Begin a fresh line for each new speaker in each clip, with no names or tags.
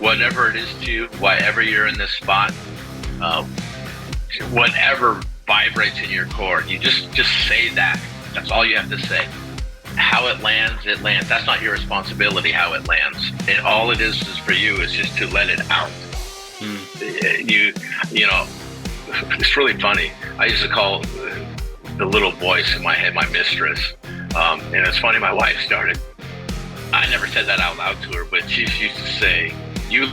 whatever it is to you, whatever you're in this spot, whatever vibrates in your core, you just say that. That's all you have to say. How it lands, it lands. That's not your responsibility how it lands. And all it is for you is just to let it out. You know, it's really funny. I used to call the little voice in my head my mistress. And it's funny, my wife started, I never said that out loud to her, but she used to say, you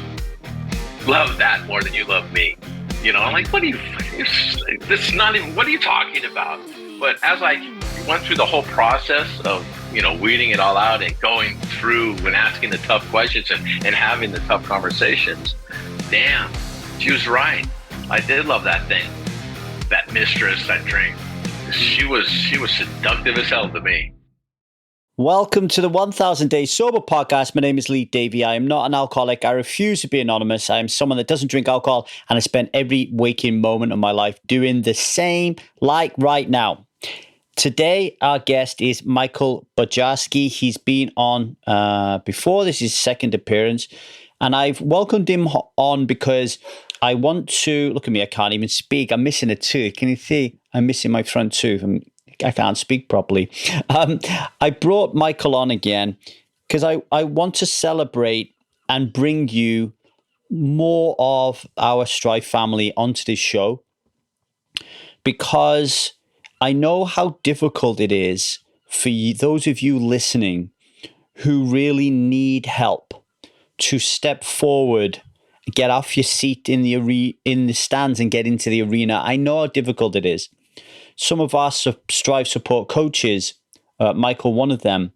love that more than you love me. You know, I'm like, this is not even, what are you talking about? But as I went through the whole process of, you know, weeding it all out and going through and asking the tough questions and having the tough conversations, damn, she was right. I did love that thing, that mistress, that drink. She was seductive as hell to me.
Welcome to the 1000 Days Sober podcast. My name is Davy. I am not an alcoholic. I refuse to be anonymous. I am someone that doesn't drink alcohol, and I spend every waking moment of my life doing the same, like right now. Today, our guest is Michael Bojarski. He's been on before. This is his second appearance, and I've welcomed him on because I want to, look at me, I can't even speak. I'm missing a tooth. Can you see? I'm missing my front tooth. I can't speak properly. I brought Michael on again because I want to celebrate and bring you more of our Strive family onto this show, because I know how difficult it is for you, those of you listening who really need help, to step forward, get off your seat in the stands and get into the arena. I know how difficult it is. Some of our Strive support coaches, Michael, one of them,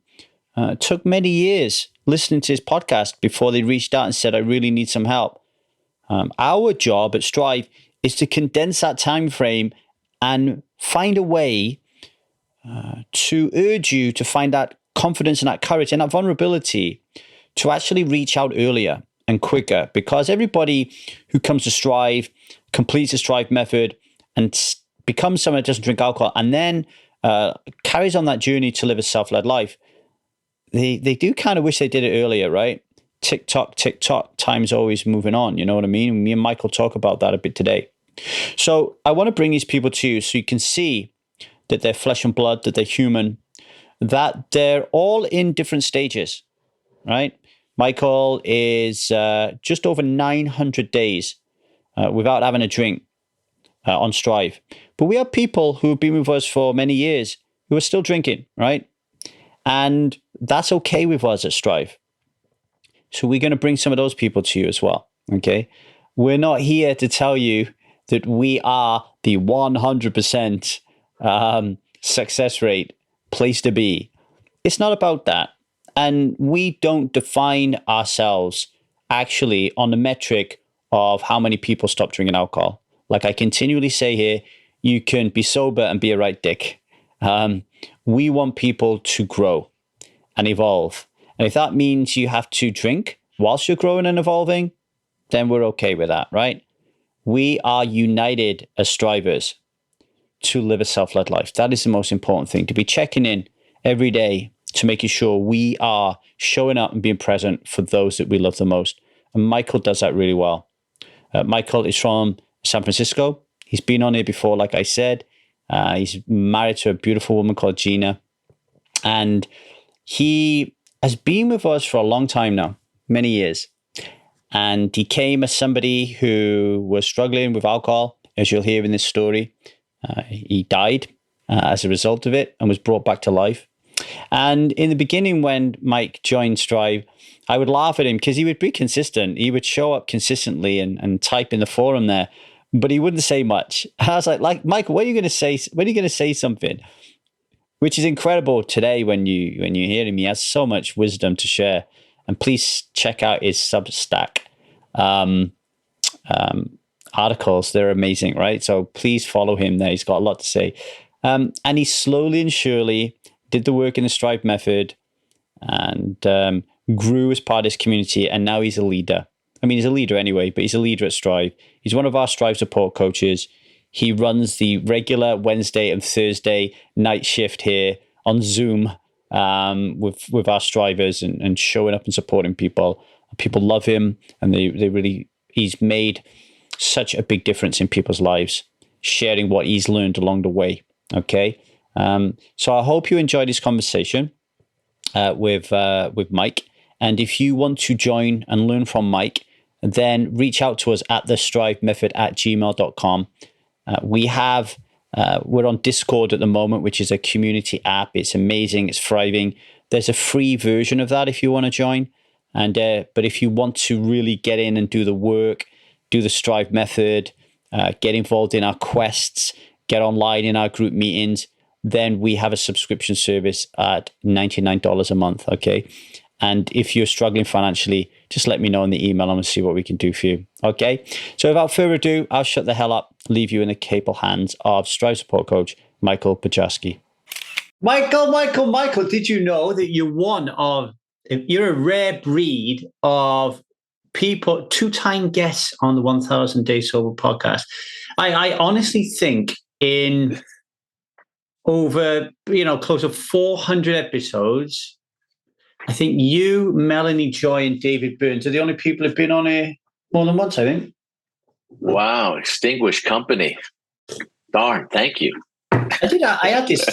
took many years listening to his podcast before they reached out and said, I really need some help. Our job at Strive is to condense that time frame and find a way to urge you to find that confidence and that courage and that vulnerability to actually reach out earlier and quicker, because everybody who comes to Strive completes the Strive method and becomes someone that doesn't drink alcohol and then carries on that journey to live a self-led life. They do kind of wish they did it earlier, right? Tick tock, time's always moving on. You know what I mean? Me and Michael talk about that a bit today. So I want to bring these people to you so you can see that they're flesh and blood, that they're human, that they're all in different stages, right? Michael is just over 900 days without having a drink on Strive. But we have people who have been with us for many years who are still drinking, right? And that's okay with us at Strive. So we're going to bring some of those people to you as well, okay? We're not here to tell you that we are the 100% success rate place to be. It's not about that. And we don't define ourselves actually on the metric of how many people stop drinking alcohol. Like I continually say here, you can be sober and be a right dick. We want people to grow and evolve. And if that means you have to drink whilst you're growing and evolving, then we're okay with that, right? We are united as strivers to live a self-led life. That is the most important thing, to be checking in every day to making sure we are showing up and being present for those that we love the most. And Michael does that really well. Michael is from San Fransisco. He's been on here before, like I said. He's married to a beautiful woman called Gina. And he has been with us for a long time now, many years. And he came as somebody who was struggling with alcohol, as you'll hear in this story. He died as a result of it and was brought back to life. And in the beginning, when Mike joined Strive, I would laugh at him because he would be consistent. He would show up consistently and type in the forum there, but he wouldn't say much. And I was like, Michael, when are you going to say? When are you going to say something? Which is incredible today when you hear him. He has so much wisdom to share. And please check out his Substack articles. They're amazing, right? So please follow him there. He's got a lot to say. And he slowly and surely did the work in the Strive method and grew as part of his community. And now he's a leader. I mean, he's a leader anyway, but he's a leader at Strive. He's one of our Strive support coaches. He runs the regular Wednesday and Thursday night shift here on Zoom with our strivers and showing up and supporting people People love him, and he's made such a big difference in people's lives, sharing what he's learned along the way. Okay. So I hope you enjoyed this conversation with Mike. And if you want to join and learn from Mike, then reach out to us at thestrivemethod@gmail.com. We're on Discord at the moment, which is a community app. It's amazing. It's thriving. There's a free version of that if you want to join. But if you want to really get in and do the work, do the Strive method, get involved in our quests, get online in our group meetings, then we have a subscription service at $99 a month, okay? And if you're struggling financially, just let me know in the email and we'll see what we can do for you, okay? So without further ado, I'll shut the hell up, leave you in the capable hands of Strive support coach, Michael Bojarski. Michael, did you know that you're a rare breed of people, two-time guests on the 1000 Day Sober podcast? I honestly think in over, close to 400 episodes, I think you, Melanie Joy, and David Burns are the only people who've been on here more than once, I think.
Wow, extinguished company. Darn, thank you.
I had this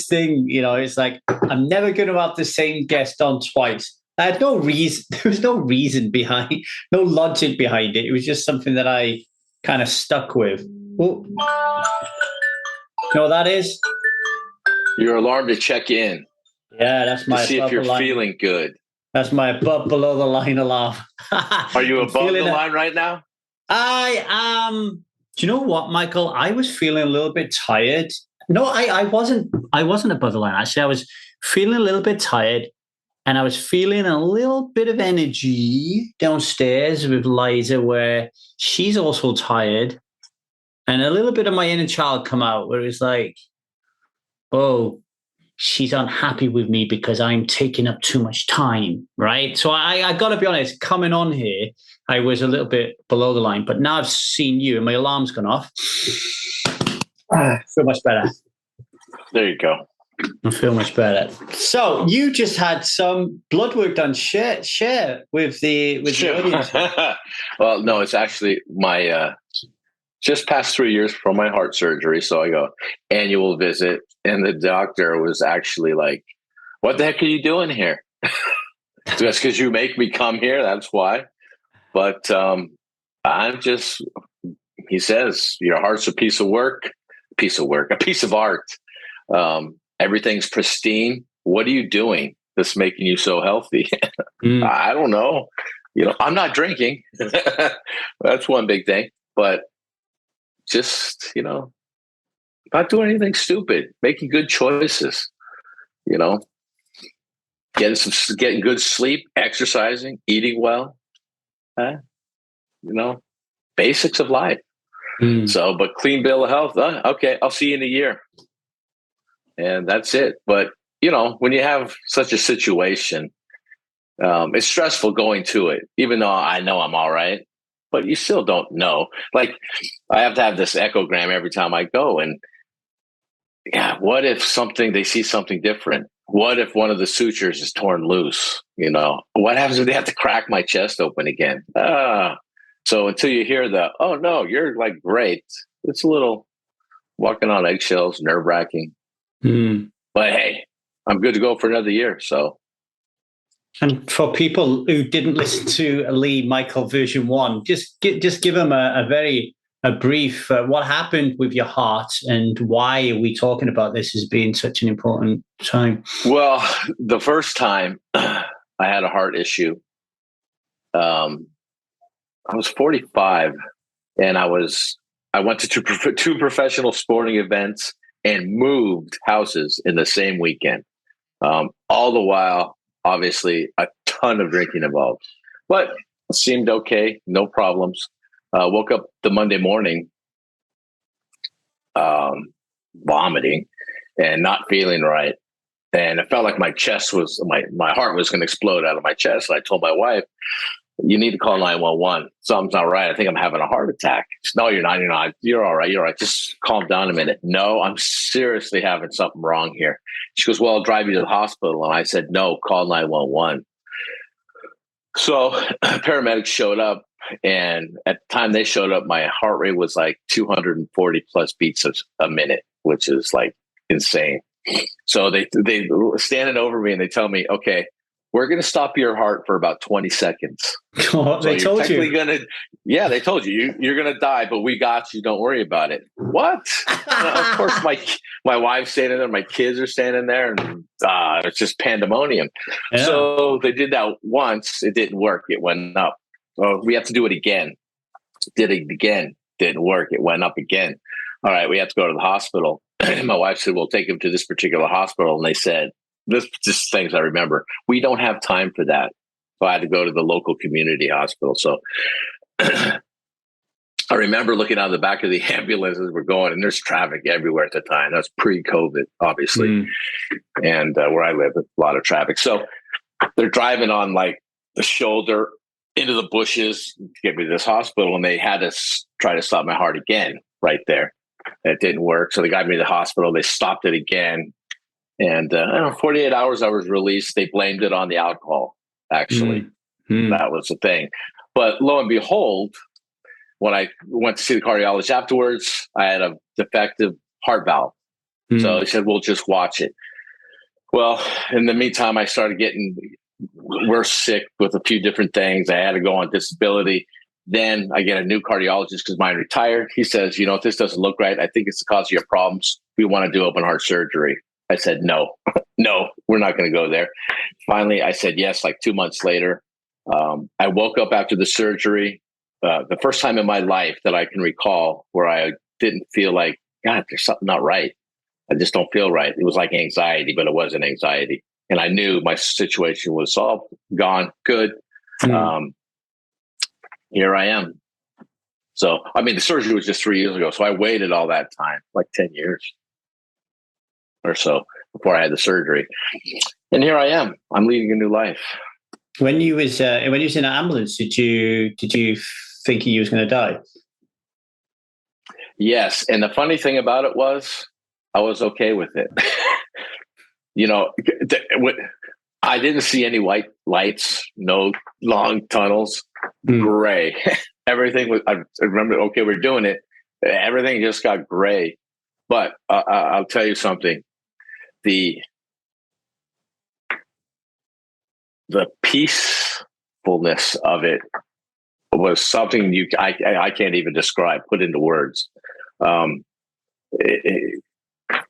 thing, it's like, I'm never going to have the same guest on twice. I had no reason. There was no reason behind, no logic behind it. It was just something that I kind of stuck with. Oh. You know what that is?
Your alarm to check in.
Yeah, that's my.
To see if you're feeling good.
That's my above below the line alarm.
Are you above the line right now?
I am. Do you know what, Michael? I was feeling a little bit tired. No, I wasn't. I wasn't above the line. Actually, I was feeling a little bit tired, and I was feeling a little bit of energy downstairs with Liza, where she's also tired, and a little bit of my inner child come out, where it's like, oh, she's unhappy with me because I'm taking up too much time, right? So I got to be honest, coming on here, I was a little bit below the line, but now I've seen you and my alarm's gone off. I feel much better.
There you go.
I feel much better. So you just had some blood work done. Share with the audience.
Well, no, it's actually my just past 3 years from my heart surgery. So I go annual visit, and the doctor was actually like, "What the heck are you doing here?" Just because you make me come here, that's why. But I'm just. He says your heart's a piece of art. Everything's pristine. What are you doing that's making you so healthy? I don't know. I'm not drinking. That's one big thing. But just, not doing anything stupid, making good choices, getting good sleep, exercising, eating well, basics of life. So, but clean bill of health. Okay, I'll see you in a year. And that's it. But, when you have such a situation, it's stressful going to it, even though I know I'm all right, but you still don't know. Like, I have to have this echogram every time I go. And yeah, what if they see something different? What if one of the sutures is torn loose? What happens if they have to crack my chest open again? So until you hear oh no, you're like great. It's a little walking on eggshells, nerve wracking. But hey, I'm good to go for another year. So,
and for people who didn't listen to Lee Michael version 1, just give them a brief. What happened with your heart, and why are we talking about this as being such an important time?
Well, the first time I had a heart issue, I was 45, and I went to two professional sporting events and moved houses in the same weekend. All the while, obviously, a ton of drinking involved, but it seemed okay, no problems. Woke up the Monday morning, vomiting and not feeling right, and it felt like my heart was going to explode out of my chest. And I told my wife, "You need to call 911. Something's not right. I think I'm having a heart attack." She said, "No, you're not. You're not. You're all right. You're all right. Just calm down a minute." "No, I'm seriously having something wrong here." She goes, "Well, I'll drive you to the hospital." And I said, "No, call 911. So paramedics showed up, and at the time they showed up, my heart rate was like 240 plus beats a minute, which is like insane. So they standing over me and they tell me, okay, we're going to stop your heart for about 20 seconds.
Oh, they told you.
Yeah, they told you, you're going to die, but we got you. Don't worry about it. What? Of course, my wife's standing there, my kids are standing there, and it's just pandemonium. Yeah. So they did that once. It didn't work. It went up. So we have to do it again. Did it again. Didn't work. It went up again. All right, we have to go to the hospital. My wife said, we'll take him to this particular hospital. And they said, this just things I remember. We don't have time for that. So I had to go to the local community hospital. So I remember looking out the back of the ambulance as we're going, and there's traffic everywhere at the time. That's pre-COVID, obviously. And where I live, a lot of traffic. So they're driving on like the shoulder into the bushes to get me to this hospital. And they had to try to stop my heart again right there. It didn't work. So they got me to the hospital. They stopped it again. And 48 hours I was released. They blamed it on the alcohol, actually. That was the thing. But lo and behold, when I went to see the cardiologist afterwards, I had a defective heart valve. So he said, we'll just watch it. Well, in the meantime, I started getting worse sick with a few different things. I had to go on disability. Then I get a new cardiologist because mine retired. He says, if this doesn't look right, I think it's the cause of your problems. We want to do open heart surgery. I said, no, we're not going to go there. Finally, I said yes, like 2 months later. I woke up after the surgery, the first time in my life that I can recall where I didn't feel like, God, there's something not right. I just don't feel right. It was like anxiety, but it wasn't anxiety. And I knew my situation was solved, gone, good. Here I am. So, I mean, the surgery was just 3 years ago. So I waited all that time, like 10 years or so before I had the surgery. And here I am. I'm leading a new life.
When you was in an ambulance, did you think you was going to die?
Yes. And the funny thing about it was I was okay with it. I didn't see any white lights, no long tunnels, gray. Everything was, I remember, okay, we're doing it. Everything just got gray. But I'll tell you something. The peacefulness of it was something I can't even describe, put into words.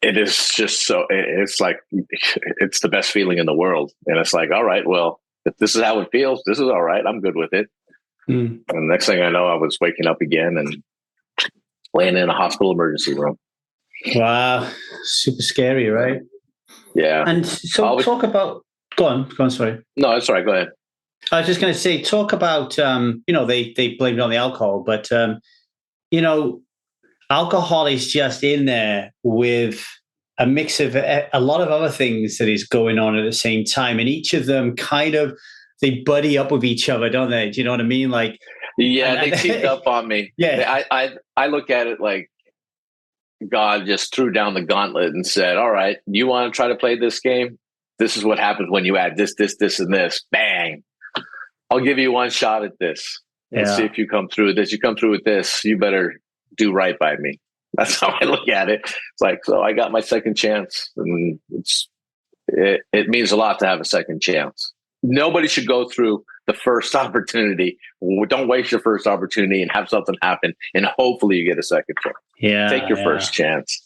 It is just so, it's like, it's the best feeling in the world. And it's like, all right, well, if this is how it feels, this is all right. I'm good with it. And the next thing I know, I was waking up again and laying in a hospital emergency room.
Wow. Super scary, right?
Yeah.
And so talk about, go on, sorry.
No, that's all right. Go ahead.
I was just going to say, talk about, they blamed it on the alcohol, but, alcohol is just in there with a mix of a lot of other things that is going on at the same time. And each of them they buddy up with each other, don't they? Do you know what I mean? Like,
yeah, they teamed up on me.
Yeah.
I look at it like God just threw down the gauntlet and said, all right, you want to try to play this game? This is what happens when you add this, and this. Bang. I'll give you one shot at this. And see if you come through with this. You come through with this, you better do right by me. That's how I look at it. It's like, so I got my second chance, and it means a lot to have a second chance. Nobody should go through the first opportunity. Don't waste your first opportunity and have something happen, and hopefully you get a second chance.
Yeah,
take your first chance.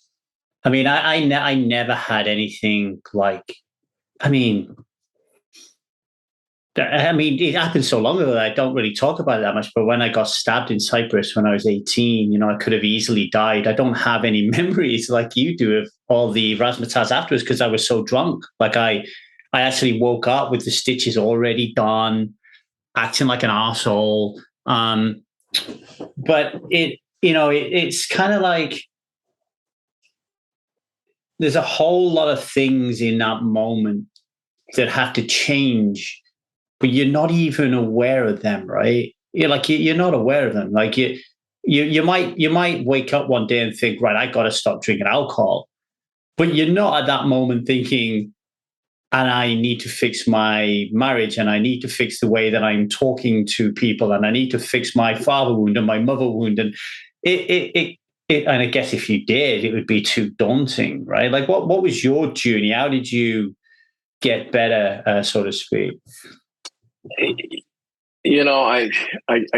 I mean, I never had anything like. I mean, it happened so long ago that I don't really talk about it that much. But when I got stabbed in Cyprus when I was 18, I could have easily died. I don't have any memories like you do of all the razzmatazz afterwards because I was so drunk. Like I actually woke up with the stitches already done, acting like an arsehole. But it's kind of like there's a whole lot of things in that moment that have to change. But you're not even aware of them, right? You're not aware of them. Like you might wake up one day and think, right, I got to stop drinking alcohol, but you're not at that moment thinking, and I need to fix my marriage, and I need to fix the way that I'm talking to people, and I need to fix my father wound and my mother wound. And and I guess if you did, it would be too daunting, right? Like, what was your journey? How did you get better, so to speak?
You know, I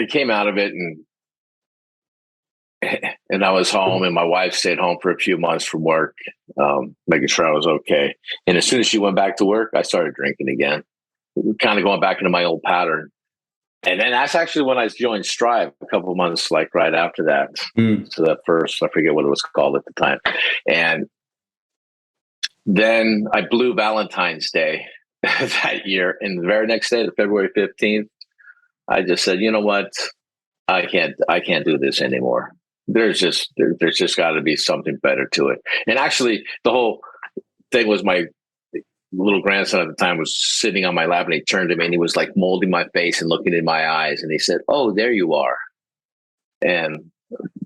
came out of it, and I was home, and my wife stayed home for a few months from work, making sure I was okay. And as soon as she went back to work, I started drinking again, kind of going back into my old pattern. And then that's actually when I joined Strive a couple of months, like right after that. So that first, I forget what it was called at the time. And then I blew Valentine's Day that year. And the very next day, the February 15th, I just said, you know what? I can't do this anymore. There's just got to be something better to it. And actually, the whole thing was my little grandson at the time was sitting on my lap, and he turned to me and he was like molding my face and looking in my eyes, and he said, "Oh, there you are." And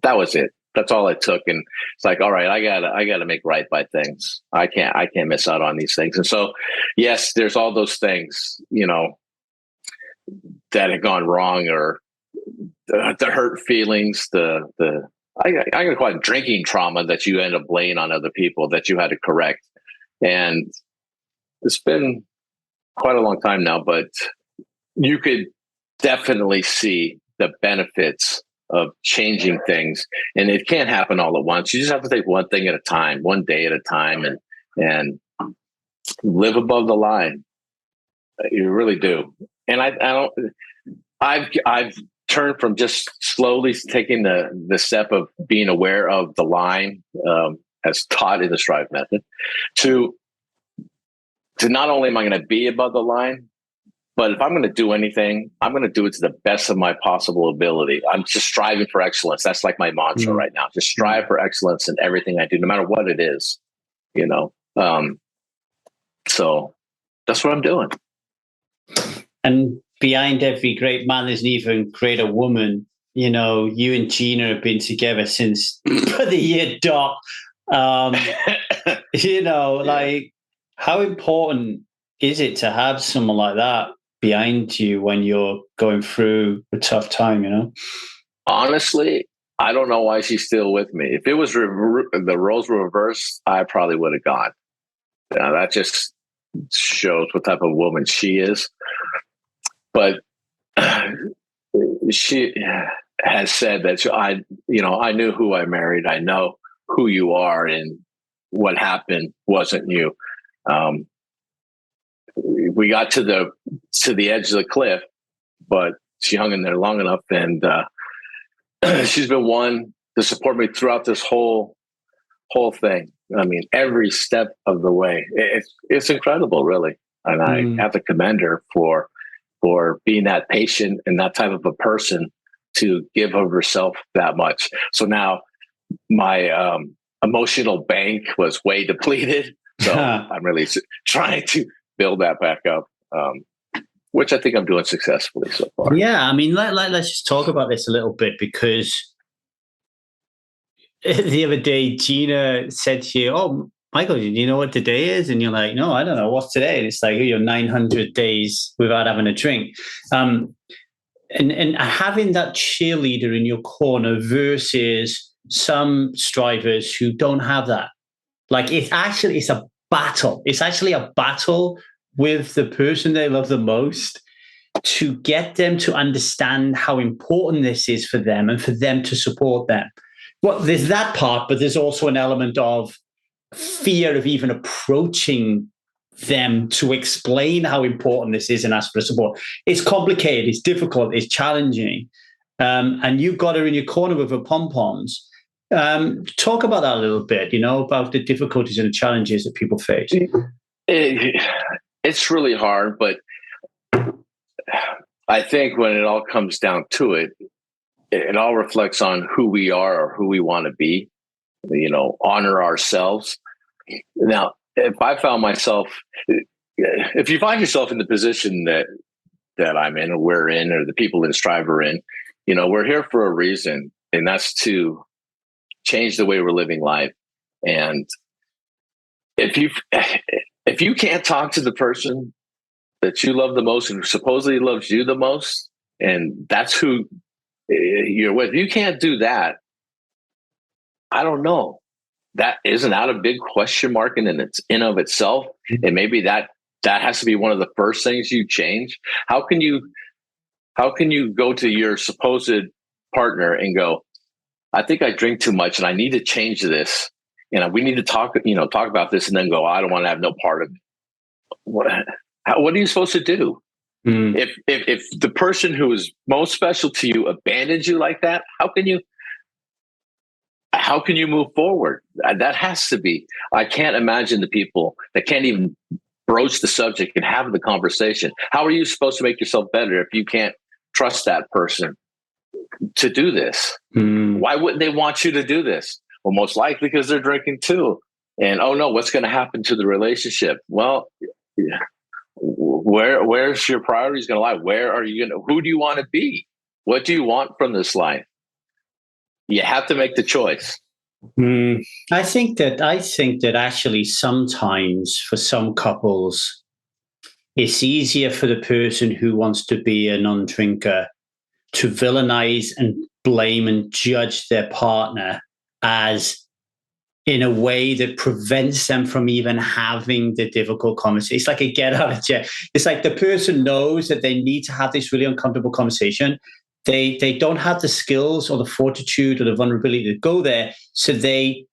that was it. That's all it took. And it's like, all right, I gotta make right by things. I can't miss out on these things. And so, yes, there's all those things, you know, that had gone wrong, or the hurt feelings, I'm gonna call it drinking trauma that you end up laying on other people that you had to correct. And it's been quite a long time now, but you could definitely see the benefits of changing things. And it can't happen all at once. You just have to take one thing at a time, one day at a time, and live above the line. You really do. And I've turned from just slowly taking the step of being aware of the line, as taught in the Strive method, to not only am I going to be above the line, but if I'm going to do anything, I'm going to do it to the best of my possible ability. I'm just striving for excellence. That's like my mantra right now. Just strive for excellence in everything I do, no matter what it is, you know? So that's what I'm doing.
And behind every great man, there's an even greater woman. You know, you and Gina have been together since the year dot. You know, like, how important is it to have someone like that behind you when you're going through a tough time, you know?
Honestly, I don't know why she's still with me. If it was the roles were reversed, I probably would have gone. That just shows what type of woman she is. But she has said that I knew who I married. I know who you are, and what happened wasn't you. We got to the edge of the cliff, but she hung in there long enough, and she's been one to support me throughout this whole thing. I mean, every step of the way. It's incredible, really, and I have to commend her for being that patient and that type of a person to give of herself that much. So now my emotional bank was way depleted. So I'm really trying to build that back up, which I think I'm doing successfully so far.
Yeah, I mean, let's just talk about this a little bit, because the other day Gina said to you, "Oh, Michael, do you know what today is?" And you're like, "No, I don't know. What's today?" And it's like, you're 900 days without having a drink. And having that cheerleader in your corner versus some strivers who don't have that. Like, it's a battle. It's actually a battle with the person they love the most to get them to understand how important this is for them and for them to support them. Well, there's that part, but there's also an element of fear of even approaching them to explain how important this is and ask for support. It's complicated, it's difficult, it's challenging. And you've got her in your corner with her pom-poms. Talk about that a little bit, you know, about the difficulties and the challenges that people face.
It's really hard, but I think when it all comes down to it, it all reflects on who we are or who we want to be, you know, honor ourselves. Now, if you find yourself in the position that I'm in, or we're in, or the people in Strive are in, you know, we're here for a reason, and that's to change the way we're living life. And if you can't talk to the person that you love the most and who supposedly loves you the most, and that's who you're with, if you can't do that, I don't know. That isn't that a big question mark in of itself, and maybe that has to be one of the first things you change. How can you go to your supposed partner and go, I think I drink too much and I need to change this, we need to talk about this, and then go, I don't want to have no part of it. What are you supposed to do? If the person who is most special to you abandons you like that, how can you move forward? That has to be. I can't imagine the people that can't even broach the subject and have the conversation. How are you supposed to make yourself better if you can't trust that person to do this? Why wouldn't they want you to do this? Well, most likely because they're drinking too. And oh no, what's going to happen to the relationship? Well, yeah. Where's your priorities going to lie? Where are you going to? Who do you want to be? What do you want from this life? You have to make the choice.
I think that actually sometimes for some couples, it's easier for the person who wants to be a non-drinker to villainize and blame and judge their partner as in a way that prevents them from even having the difficult conversation. It's like a get out of jail. It's like the person knows that they need to have this really uncomfortable conversation. They don't have the skills or the fortitude or the vulnerability to go there. So they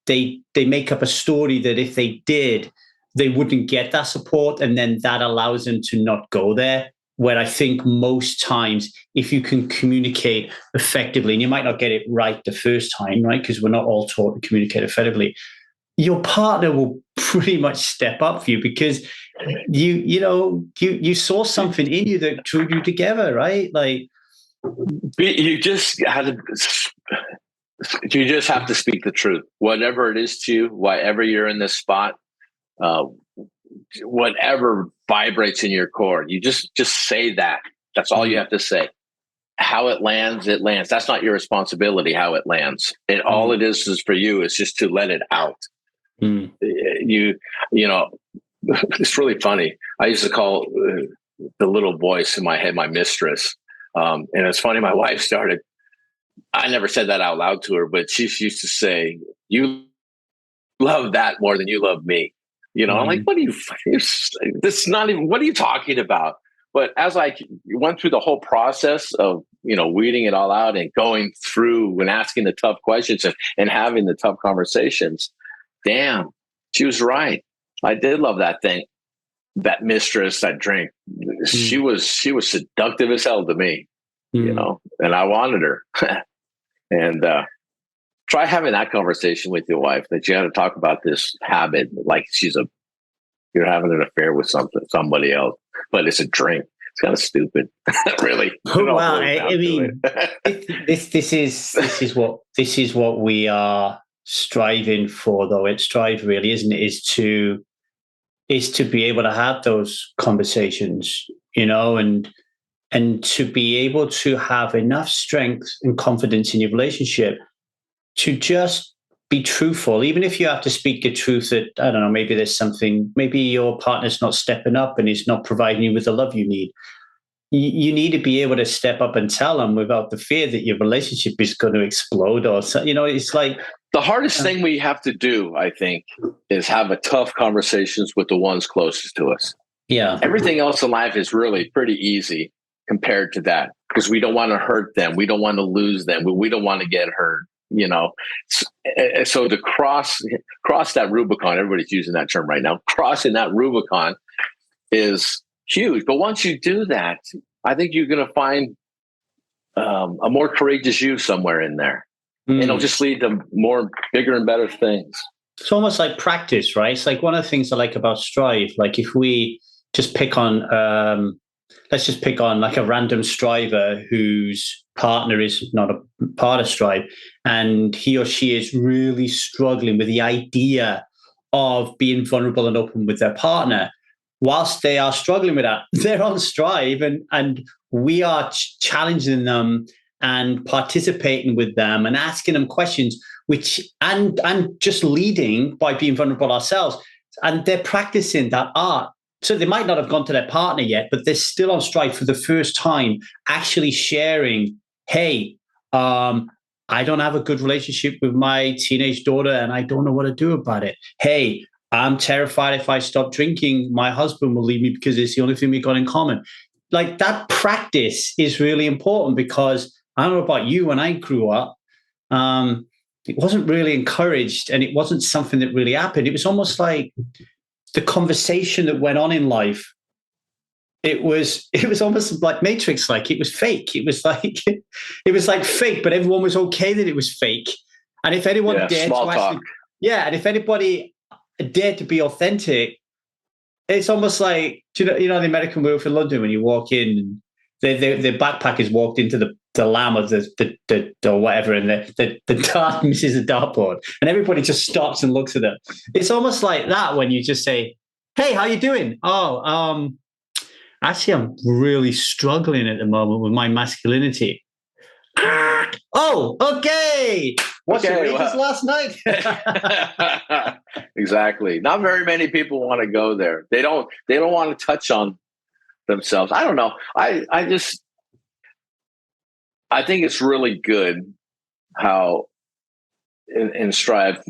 make up a story that if they did, they wouldn't get that support. And then that allows them to not go there. Where I think most times, if you can communicate effectively, and you might not get it right the first time, right? Because we're not all taught to communicate effectively. Your partner will pretty much step up for you because you saw something in you that drew you together, right? Like
you just have to speak the truth, whatever it is to you, whatever you're in this spot. Whatever vibrates in your core, you just say that. That's all you have to say. How it lands, it lands. That's not your responsibility. How it lands, all it is for you is just to let it out. You know, it's really funny. I used to call the little voice in my head my mistress, and it's funny. My wife started. I never said that out loud to her, but she used to say, "You love that more than you love me." I'm like, what are you, this is not even, what are you talking about? But as I went through the whole process of, weeding it all out and going through and asking the tough questions and having the tough conversations, damn, she was right. I did love that thing, that mistress, that drink. She was seductive as hell to me, and I wanted her. And, try having that conversation with your wife that you had to talk about this habit, like you're having an affair with somebody else, but it's a drink. It's kind of stupid, really.
Well, I mean, this is what we are striving for, though. It's strive, really, isn't it? Is to be able to have those conversations, and to be able to have enough strength and confidence in your relationship to just be truthful, even if you have to speak the truth that, I don't know, maybe there's something, maybe your partner's not stepping up and is not providing you with the love you need. You need to be able to step up and tell them without the fear that your relationship is going to explode or, it's like.
The hardest thing we have to do, I think, is have a tough conversations with the ones closest to us.
Yeah.
Everything else in life is really pretty easy compared to that because we don't want to hurt them. We don't want to lose them. We don't want to get hurt. So to cross that Rubicon, everybody's using that term right now. Crossing that Rubicon is huge. But once you do that, I think you're going to find a more courageous you somewhere in there. And it'll just lead to more bigger and better things.
It's almost like practice, right? It's like one of the things I like about Strive. Like if we just pick on, let's just pick on like a random striver whose partner is not a part of Strive, and he or she is really struggling with the idea of being vulnerable and open with their partner. Whilst they are struggling with that, they're on Strive, and we are challenging them and participating with them and asking them questions, which and just leading by being vulnerable ourselves. and they're practicing that art. So they might not have gone to their partner yet, but they're still on Strive for the first time, actually sharing, hey, I don't have a good relationship with my teenage daughter and I don't know what to do about it. Hey, I'm terrified if I stop drinking, my husband will leave me because it's the only thing we got in common. Like that practice is really important because I don't know about you, when I grew up, it wasn't really encouraged and it wasn't something that really happened. It was almost like the conversation that went on in life. It was almost like Matrix, like it was fake. It was like fake, but everyone was okay that it was fake. And if anyone dared to actually, and if anybody dared to be authentic, it's almost like, you know the American Werewolf in London when you walk in, the backpackers walked into the lamb of the or whatever, and the dart misses the dartboard, and everybody just stops and looks at them. It's almost like that when you just say, "Hey, how you doing?" Oh, actually, I'm really struggling at the moment with my masculinity. Oh, okay. What's your wages last night?
Exactly. Not very many people want to go there. They don't want to touch on themselves. I don't know. I think it's really good how in Strive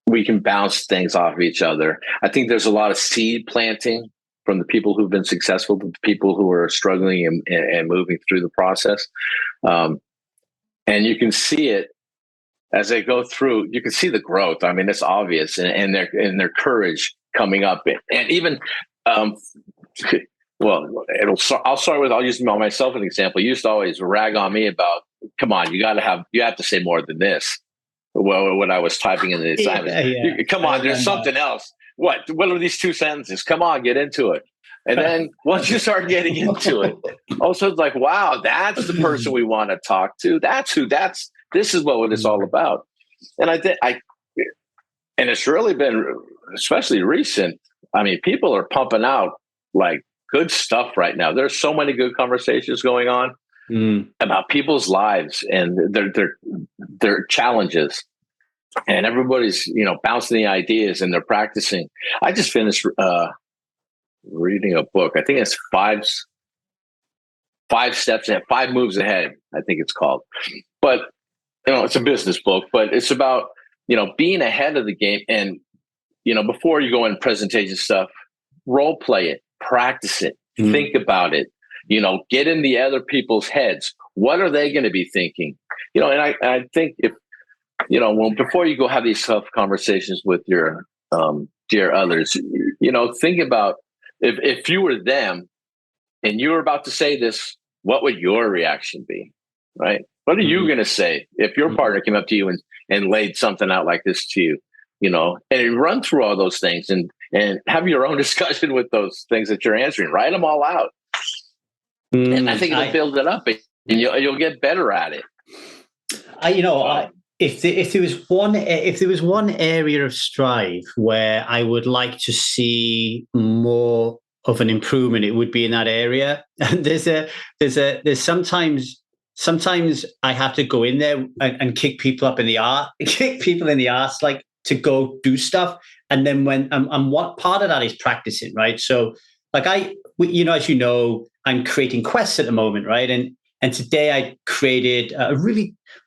we can bounce things off of each other. I think there's a lot of seed planting from the people who've been successful to the people who are struggling and moving through the process. And you can see it as they go through. You can see the growth. I mean, it's obvious, and their courage coming up. And even, I'll use myself as an example. You used to always rag on me about, come on, you have to say more than this. Well, when I was typing in the assignment, come on, there's something else. What are these two sentences? Come on, get into it. And then once you start getting into it, also it's like, wow, that's the person we want to talk to. This is what it's all about. And and it's really been, especially recent. I mean, people are pumping out like good stuff right now. There's so many good conversations going on about people's lives and their challenges. And everybody's, bouncing the ideas and they're practicing. I just finished reading a book. I think it's five steps ahead, 5 moves ahead, I think it's called. But, it's a business book, but it's about, being ahead of the game. And, before you go in presentation stuff, role play it, practice it, think about it, get in the other people's heads. What are they going to be thinking? And I think if, before you go have these tough conversations with your dear others, think about if you were them and you were about to say this, what would your reaction be, right? What are you going to say if your partner came up to you and laid something out like this to you, and run through all those things and have your own discussion with those things that you're answering, write them all out. And I think it'll build it up and you'll get better at it.
If there was one area of Strive where I would like to see more of an improvement, it would be in that area. And there's sometimes I have to go in there and kick people in the arse, like to go do stuff. And then and what part of that is practicing, right? So like as I'm creating quests at the moment, right? And today I created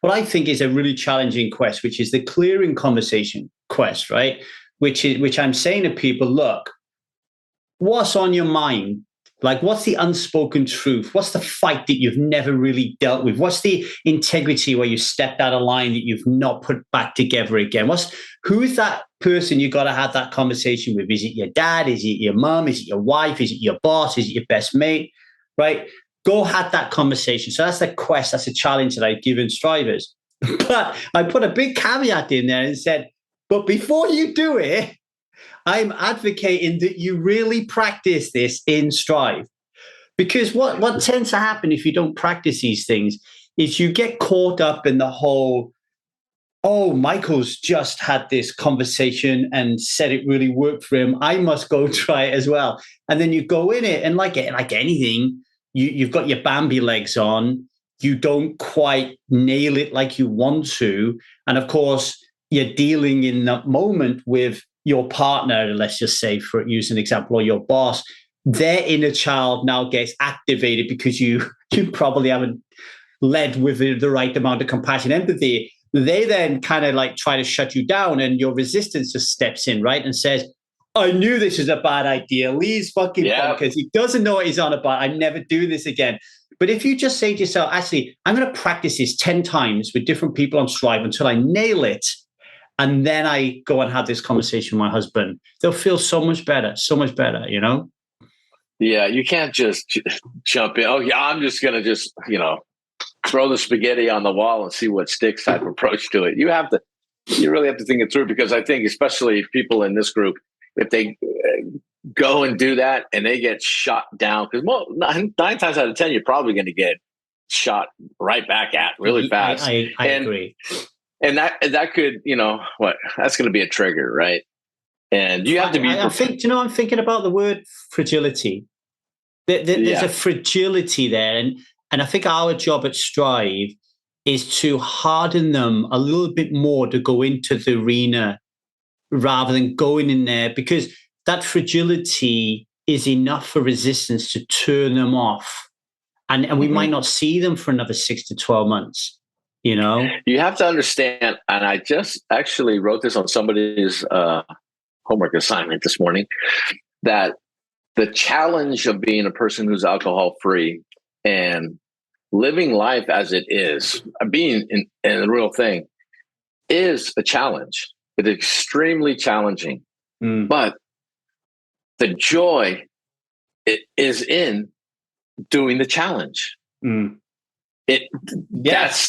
what I think is a really challenging quest, which is the clearing conversation quest, right? Which I'm saying to people, look, what's on your mind? Like, what's the unspoken truth? What's the fight that you've never really dealt with? What's the integrity where you stepped out of line that you've not put back together again? Who's that person you got to have that conversation with? Is it your dad? Is it your mom? Is it your wife? Is it your boss? Is it your best mate? Right? Go have that conversation. So that's the quest. That's a challenge that I've given strivers. But I put a big caveat in there and said, but before you do it, I'm advocating that you really practice this in Strive. Because what tends to happen if you don't practice these things is you get caught up in the whole, oh, Michael's just had this conversation and said it really worked for him. I must go try it as well. And then you go in it and like anything, you've got your Bambi legs on. You don't quite nail it like you want to. And of course, you're dealing in that moment with your partner, let's just say, for use an example, or your boss, their inner child now gets activated because you probably haven't led with the right amount of compassion, empathy. They then kind of like try to shut you down, and your resistance just steps in, right? And says, I knew this was a bad idea. Lee's fucking bonkers. He doesn't know what he's on about. I never do this again. But if you just say to yourself, actually, I'm going to practice this 10 times with different people on Strive until I nail it, and then I go and have this conversation with my husband, they'll feel so much better, you know?
Yeah, you can't just jump in. Oh, yeah, I'm just going to just, throw the spaghetti on the wall and see what sticks type approach to it. You really have to think it through, because I think especially people in this group, if they go and do that and they get shot down, because 9 times out of 10, you're probably going to get shot right back at really fast.
I agree.
And that could, that's going to be a trigger, right? And you have to be.
I'm thinking about the word fragility. There's a fragility there. And I think our job at Strive is to harden them a little bit more to go into the arena rather than going in there, because that fragility is enough for resistance to turn them off. And we might not see them for another 6 to 12 months, You have
to understand, and I just actually wrote this on somebody's homework assignment this morning, that the challenge of being a person who's alcohol free and living life as it is, being in the real thing, is a challenge. It's extremely challenging. But the joy is in doing the challenge. That's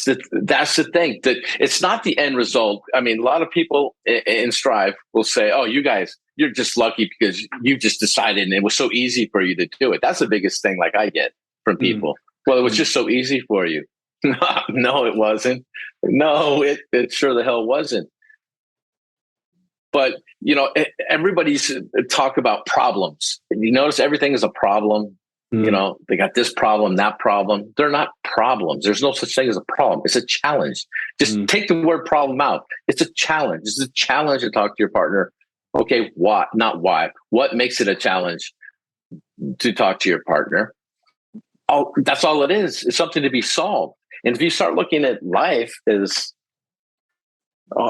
the thing, that it's not the end result. I mean, a lot of people in Strive will say, oh, you guys, you're just lucky because you just decided and it was so easy for you to do it. That's the biggest thing like I get from people. Well, it was just so easy for you. No, it wasn't. No, it sure the hell wasn't. But, everybody's talk about problems. You notice everything is a problem. They got this problem, that problem. They're not problems. There's no such thing as a problem. It's a challenge. Just take the word problem out. It's a challenge. It's a challenge to talk to your partner. Okay, why? Not why. What makes it a challenge to talk to your partner? Oh, that's all it is. It's something to be solved. And if you start looking at life as,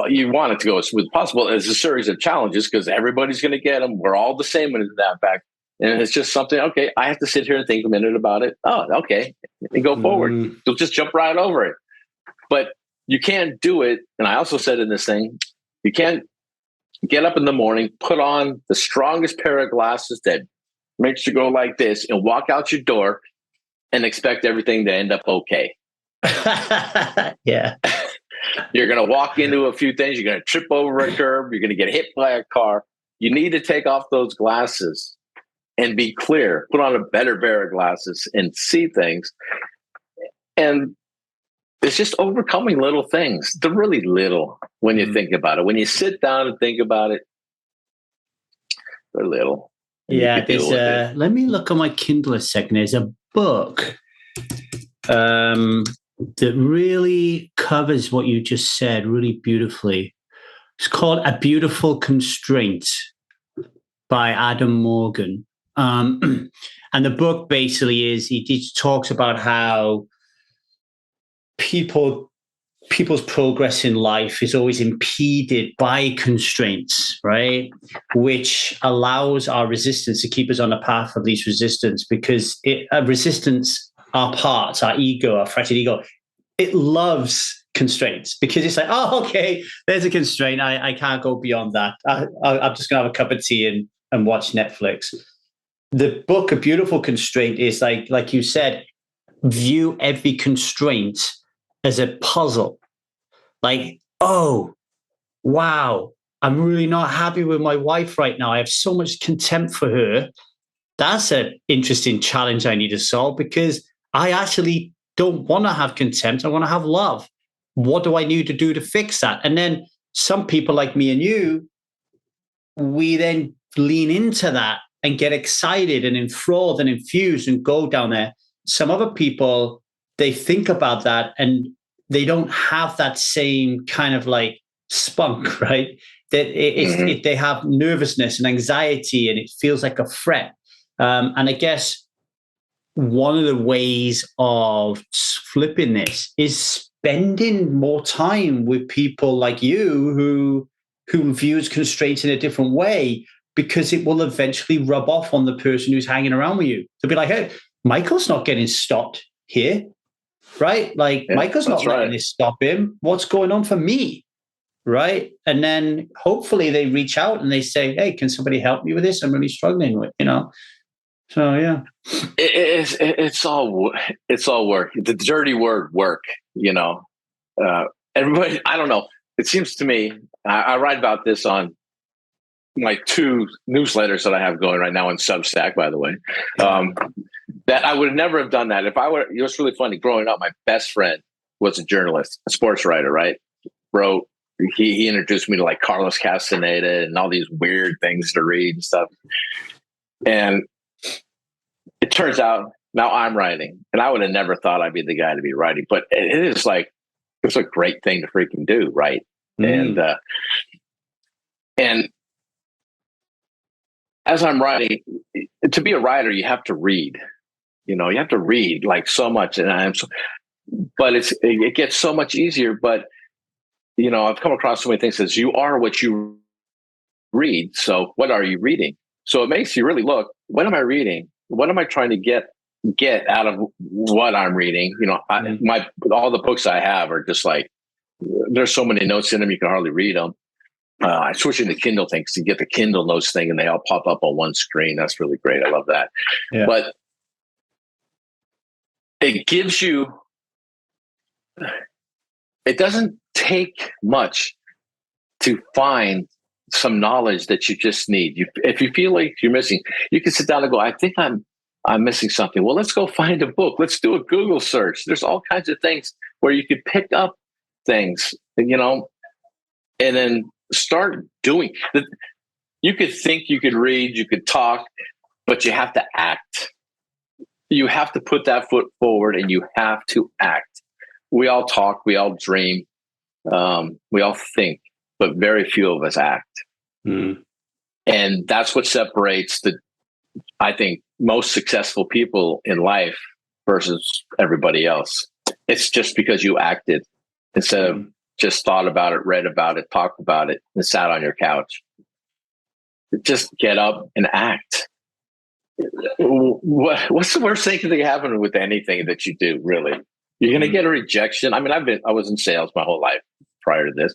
you want it to go as smooth as possible, as a series of challenges, because everybody's going to get them. We're all the same in that fact. And it's just something, okay, I have to sit here and think a minute about it. Oh, okay. And go forward. So just jump right over it. But you can't do it. And I also said in this thing, you can't get up in the morning, put on the strongest pair of glasses that makes you go like this and walk out your door and expect everything to end up okay.
Yeah.
You're going to walk into a few things. You're going to trip over a curb. You're going to get hit by a car. You need to take off those glasses and be clear, put on a better pair of glasses and see things. And it's just overcoming little things. They're really little when you think about it. When you sit down and think about it, they're little.
Yeah, let me look on my Kindle a second. There's a book that really covers what you just said really beautifully. It's called A Beautiful Constraint by Adam Morgan. And the book basically is, he talks about how people's progress in life is always impeded by constraints, right? Which allows our resistance to keep us on the path of least resistance, because resistance, our parts, our ego, our fractured ego, it loves constraints, because it's like, oh, okay, there's a constraint. I can't go beyond that. I'm just going to have a cup of tea and watch Netflix. The book, A Beautiful Constraint, is like you said, view every constraint as a puzzle. Like, oh, wow, I'm really not happy with my wife right now. I have so much contempt for her. That's an interesting challenge I need to solve, because I actually don't want to have contempt. I want to have love. What do I need to do to fix that? And then some people like me and you, we then lean into that and get excited and enthralled and infused and go down there. Some other people, they think about that and they don't have that same kind of like spunk, right? They have nervousness and anxiety, and it feels like a threat. And I guess one of the ways of flipping this is spending more time with people like you who views constraints in a different way, because it will eventually rub off on the person who's hanging around with you. They'll be like, hey, Michael's not getting stopped here, right? Like, Michael's not letting this stop him. What's going on for me? Right. And then hopefully they reach out and they say, hey, can somebody help me with this? I'm really struggling with, So, yeah.
It's all work. The dirty word work, everybody, I don't know. It seems to me, I write about this on my 2 newsletters that I have going right now on Substack, by the way, that I would never have done that. If I were, it was really funny. Growing up, my best friend was a journalist, a sports writer, right? He introduced me to like Carlos Castaneda and all these weird things to read and stuff. And it turns out now I'm writing, and I would have never thought I'd be the guy to be writing, but it's a great thing to freaking do. Right. And as I'm writing, to be a writer, you have to read, you have to read like so much. But it gets so much easier. But, I've come across so many things that says you are what you read. So what are you reading? So it makes you really look, what am I reading? What am I trying to get out of what I'm reading? All the books I have are just like, there's so many notes in them, you can hardly read them. I switch into Kindle things to get the Kindle notes thing, and they all pop up on one screen. That's really great. I love that. Yeah. But it gives you, it doesn't take much to find some knowledge that you just need. If you feel like you're missing, you can sit down and go, I think I'm missing something. Well, let's go find a book. Let's do a Google search. There's all kinds of things where you could pick up things, and then start doing. You could think, you could read, you could talk, but you have to act. You have to put that foot forward, and you have to act. We all talk, we all dream, we all think, but very few of us act. And that's what separates I think, most successful people in life versus everybody else. It's just because you acted instead of just thought about it, read about it, talked about it, and sat on your couch. Just get up and act. What's the worst thing that can happen with anything that you do, really? You're going to get a rejection. I mean, I was in sales my whole life prior to this.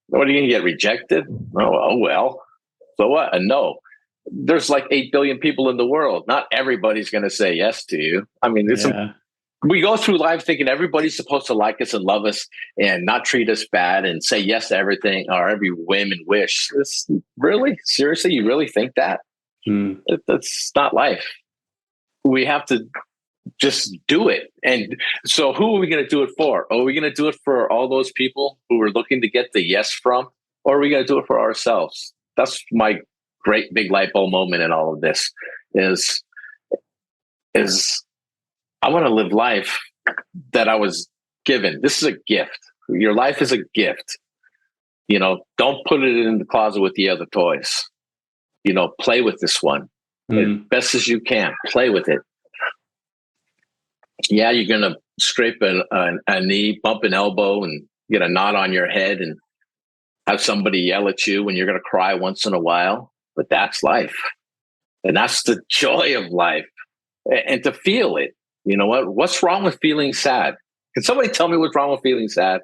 What, are you going to get rejected? Oh, well. So what? A no. There's like 8 billion people in the world. Not everybody's going to say yes to you. I mean, we go through life thinking everybody's supposed to like us and love us and not treat us bad and say yes to everything or every whim and wish. Really? Seriously? You really think that? That's not life. We have to just do it. And so who are we going to do it for? Are we going to do it for all those people who we're looking to get the yes from? Or are we going to do it for ourselves? That's my great big light bulb moment in all of this is I want to live life that I was given. This is a gift. Your life is a gift. Don't put it in the closet with the other toys. Play with this one as best as you can. Play with it. Yeah, you're going to scrape a knee, bump an elbow, and get a knot on your head and have somebody yell at you, and you're going to cry once in a while. But that's life. And that's the joy of life. And to feel it. You know what? What's wrong with feeling sad? Can somebody tell me what's wrong with feeling sad?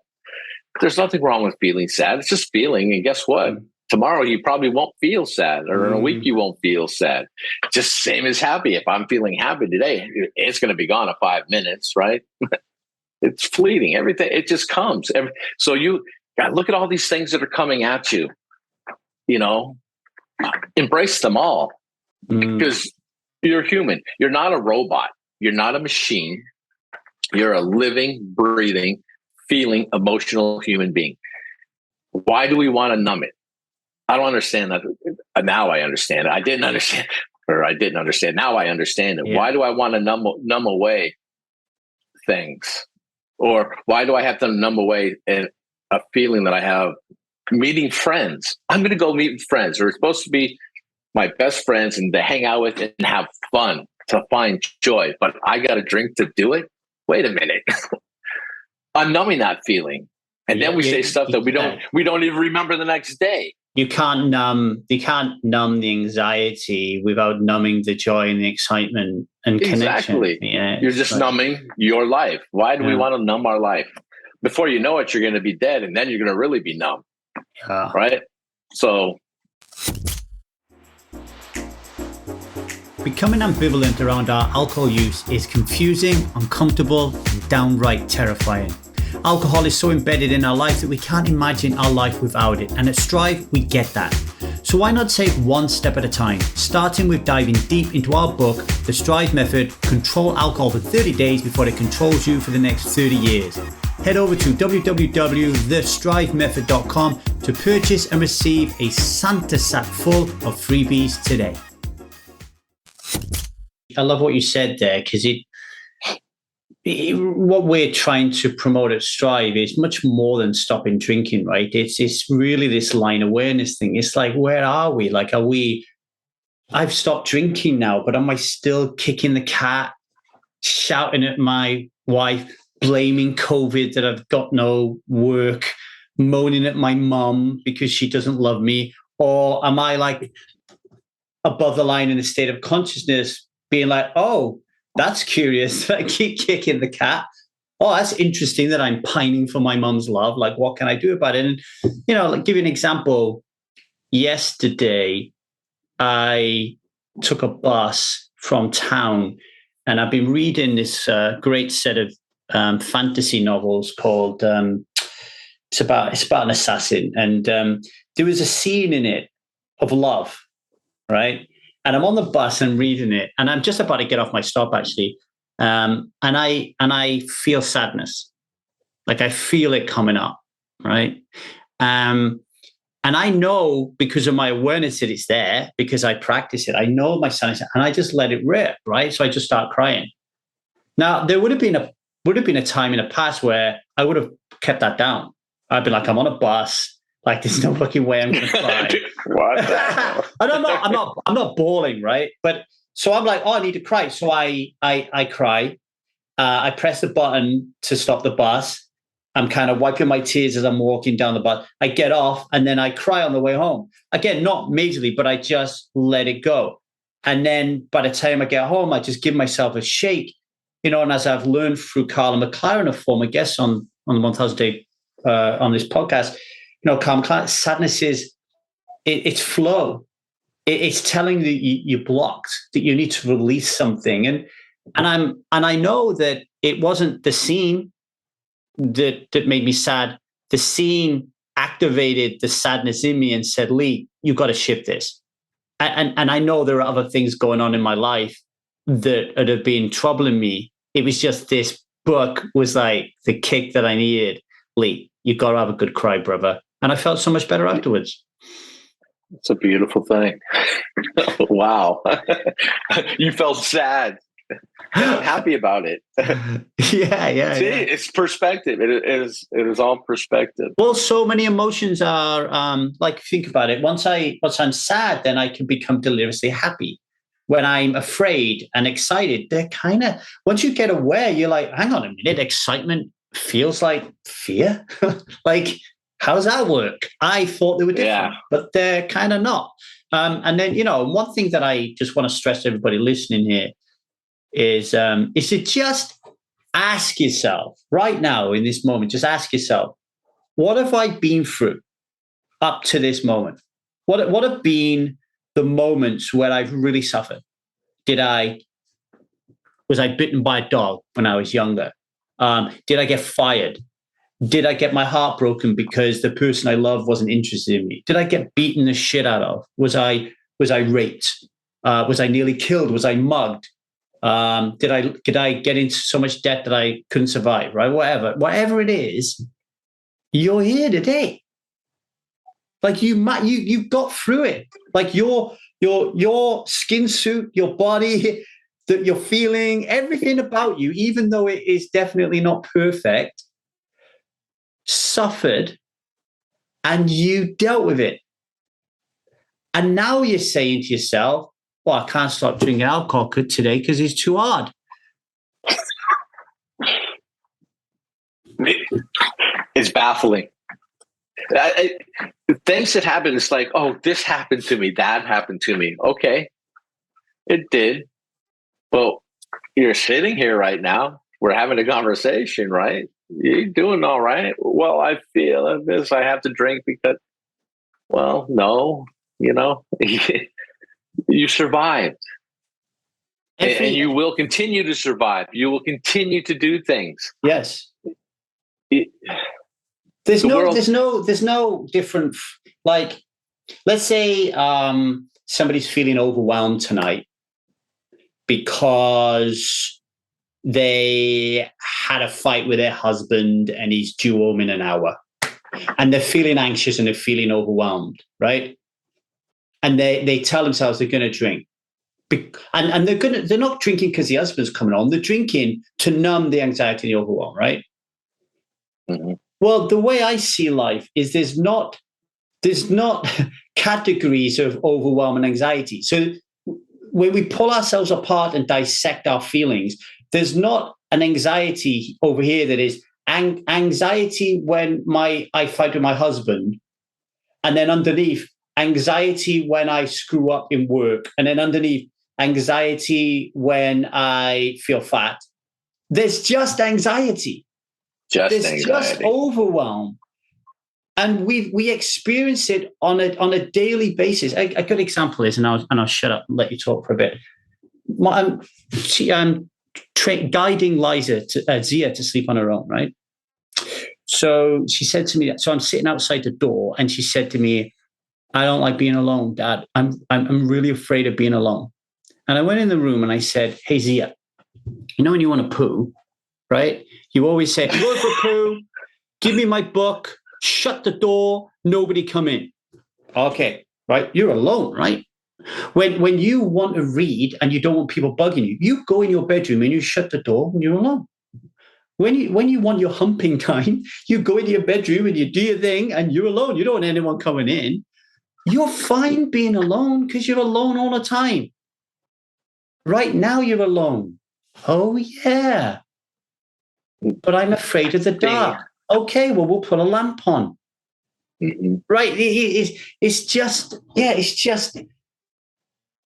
There's nothing wrong with feeling sad. It's just feeling. And guess what? Tomorrow you probably won't feel sad, or in a week you won't feel sad. Just same as happy. If I'm feeling happy today, it's going to be gone in 5 minutes, right? It's fleeting. Everything, it just comes. So you got look at all these things that are coming at you. Embrace them all because you're human. You're not a robot. You're not a machine. You're a living, breathing, feeling, emotional human being. Why do we want to numb it? I don't understand that. Now I understand it. I didn't understand. Now I understand it. Yeah. Why do I want to numb away things? Or why do I have to numb away a feeling that I have meeting friends. I'm going to go meet friends who are supposed to be my best friends and to hang out with and have fun, to find joy. But I got to drink to do it. Wait a minute. I'm numbing that feeling. And then we say stuff that we don't even remember the next day.
You can't numb the anxiety without numbing the joy and the excitement and connection.
Exactly. Yeah, you're just numbing your life. Why do we want to numb our life? Before you know it, you're going to be dead, and then you're going to really be numb. Right? So
becoming ambivalent around our alcohol use is confusing, uncomfortable, and downright terrifying. Alcohol is so embedded in our life that we can't imagine our life without it. And at Strive, we get that. So why not take one step at a time, starting with diving deep into our book, The Strive Method, Control Alcohol for 30 Days Before It Controls You for the Next 30 Years. Head over to www.thestrivemethod.com to purchase and receive a Santa sack full of freebies today. I love what you said there, because what we're trying to promote at Strive is much more than stopping drinking, right? It's really this line awareness thing. It's like, where are we? Like, I've stopped drinking now, but am I still kicking the cat, shouting at my wife, blaming COVID that I've got no work, moaning at my mum because she doesn't love me? Or am I like above the line in a state of consciousness being like, oh, that's curious that I keep kicking the cat. Oh, that's interesting that I'm pining for my mum's love. Like, what can I do about it? And, like, give you an example. Yesterday, I took a bus from town, and I've been reading this great set of fantasy novels called, it's about an assassin. And there was a scene in it of love, right? And I'm on the bus and reading it, and I'm just about to get off my stop, actually. And I feel sadness. Like, I feel it coming up, right? And I know, because of my awareness that it's there, because I practice it, I know my sadness, and I just let it rip, right? So I just start crying. Now, there would have been a time in the past where I would have kept that down. I'd be like, I'm on a bus. Like, there's no fucking way I'm going to cry.
What?
And I'm not bawling, right? But so I'm like, oh, I need to cry. So I cry. I press the button to stop the bus. I'm kind of wiping my tears as I'm walking down the bus. I get off, and then I cry on the way home. Again, not majorly, but I just let it go. And then by the time I get home, I just give myself a shake, and as I've learned through Carl McLaren, a former guest on the 1000 Day on this podcast, Carl McLaren, sadness is, it's flow. It's telling that you're blocked, that you need to release something. And I know that it wasn't the scene that made me sad. The scene activated the sadness in me and said, Lee, you've got to shift this. And I know there are other things going on in my life that have been troubling me. It was just this book was like the kick that I needed. Lee, you've got to have a good cry, brother. And I felt so much better afterwards.
It's a beautiful thing. Wow. You felt sad. I'm happy about it.
Yeah.
See, it's perspective. It is all perspective.
Well, so many emotions are like, think about it. Once I'm sad, then I can become deliriously happy. When I'm afraid and excited, they're kind of, once you get aware, you're like, hang on a minute, excitement feels like fear. Like, how does that work? I thought they were different, but they're kind of not. And then, one thing that I just want to stress to everybody listening here is to just ask yourself right now in this moment, just ask yourself, what have I been through up to this moment? What have been the moments where I've really suffered? Was I bitten by a dog when I was younger? Did I get fired? Did I get my heart broken because the person I loved wasn't interested in me? Did I get beaten the shit out of? Was I raped? Was I nearly killed? Was I mugged? Did I get into so much debt that I couldn't survive? Right? Whatever it is, you're here today. Like, you got through it. Like, your skin suit, your body, that you're feeling, everything about you, even though it is definitely not perfect, suffered and you dealt with it. And now you're saying to yourself, well, I can't stop drinking alcohol today because it's too hard.
It's baffling. Things that happen, it's like, oh, this happened to me, that happened to me. Okay, it did. Well, you're sitting here right now. We're having a conversation, right? You're doing all right. Well, I feel this. I have to drink because, well, no, you survived. And you will continue to survive. You will continue to do things.
Yes. There's no different. Like, let's say somebody's feeling overwhelmed tonight because they had a fight with their husband and he's due home in an hour, and they're feeling anxious and they're feeling overwhelmed, right? And they tell themselves they're going to drink, and they're not drinking because the husband's coming on. They're drinking to numb the anxiety and the overwhelm, right? Mm-hmm. Well, the way I see life is there's not categories of overwhelm and anxiety. So when we pull ourselves apart and dissect our feelings, there's not an anxiety over here that is anxiety when I fight with my husband, and then underneath anxiety when I screw up in work, and then underneath anxiety when I feel fat. There's just anxiety. There's just overwhelm, and we experience it on a daily basis. A good example is, and I'll shut up and let you talk for a bit. I'm guiding Zia to sleep on her own, right? So she said to me, so I'm sitting outside the door, and she said to me, "I don't like being alone, Dad. I'm really afraid of being alone." And I went in the room and I said, "Hey, Zia, when you want to poo, right? You always say, I'm going for a poo, give me my book, shut the door, nobody come in." Okay, right? You're alone, right? When you want to read and you don't want people bugging you, you go in your bedroom and you shut the door and you're alone. When you want your humping time, you go into your bedroom and you do your thing and you're alone. You don't want anyone coming in. You're fine being alone because you're alone all the time. Right now you're alone. Oh, yeah. But I'm afraid of the dark. Okay, well, we'll put a lamp on. Mm-hmm. Right? It's just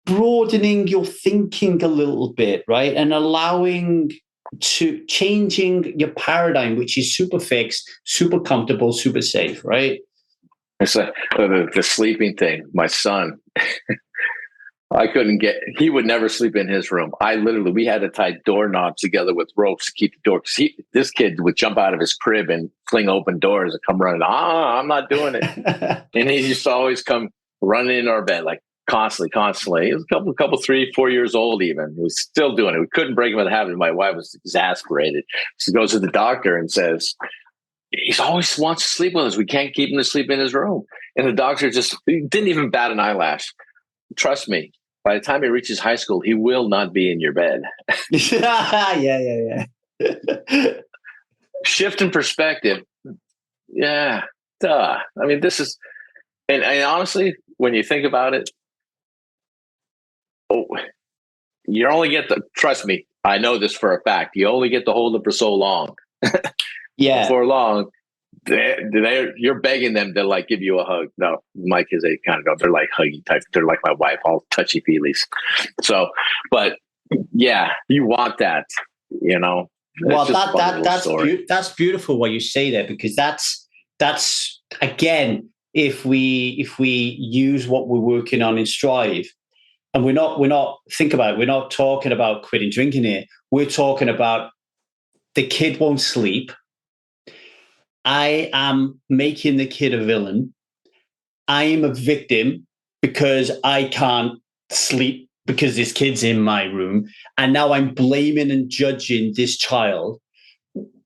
broadening your thinking a little bit, right? And changing your paradigm, which is super fixed, super comfortable, super safe, right?
It's like the sleeping thing. My son, he would never sleep in his room. We had to tie doorknobs together with ropes to keep the door. This kid would jump out of his crib and fling open doors and come running. I'm not doing it. And he used to always come running in our bed, like constantly. He was a couple, 3, 4 years old even. He was still doing it. We couldn't break him of the habit. My wife was exasperated. She goes to the doctor and says, he always wants to sleep with us. We can't keep him to sleep in his room. And the doctor didn't even bat an eyelash. Trust me, by the time he reaches high school, he will not be in your bed.
Yeah.
Shift in perspective. Yeah. Duh. I mean, this is, and honestly, when you think about it, you only get trust me, I know this for a fact. You only get to hold them for so long.
Yeah.
Before long, you're begging them to like give you a hug. No, my kids, they kind of don't. They're like huggy type. They're like my wife, all touchy feelies. So, but yeah, you want that, Well,
that's beautiful what you say there, because that's again, if we use what we're working on in Strive, and we're not think about it. We're not talking about quitting drinking here. We're talking about the kid won't sleep. I am making the kid a villain. I am a victim because I can't sleep because this kid's in my room. And now I'm blaming and judging this child.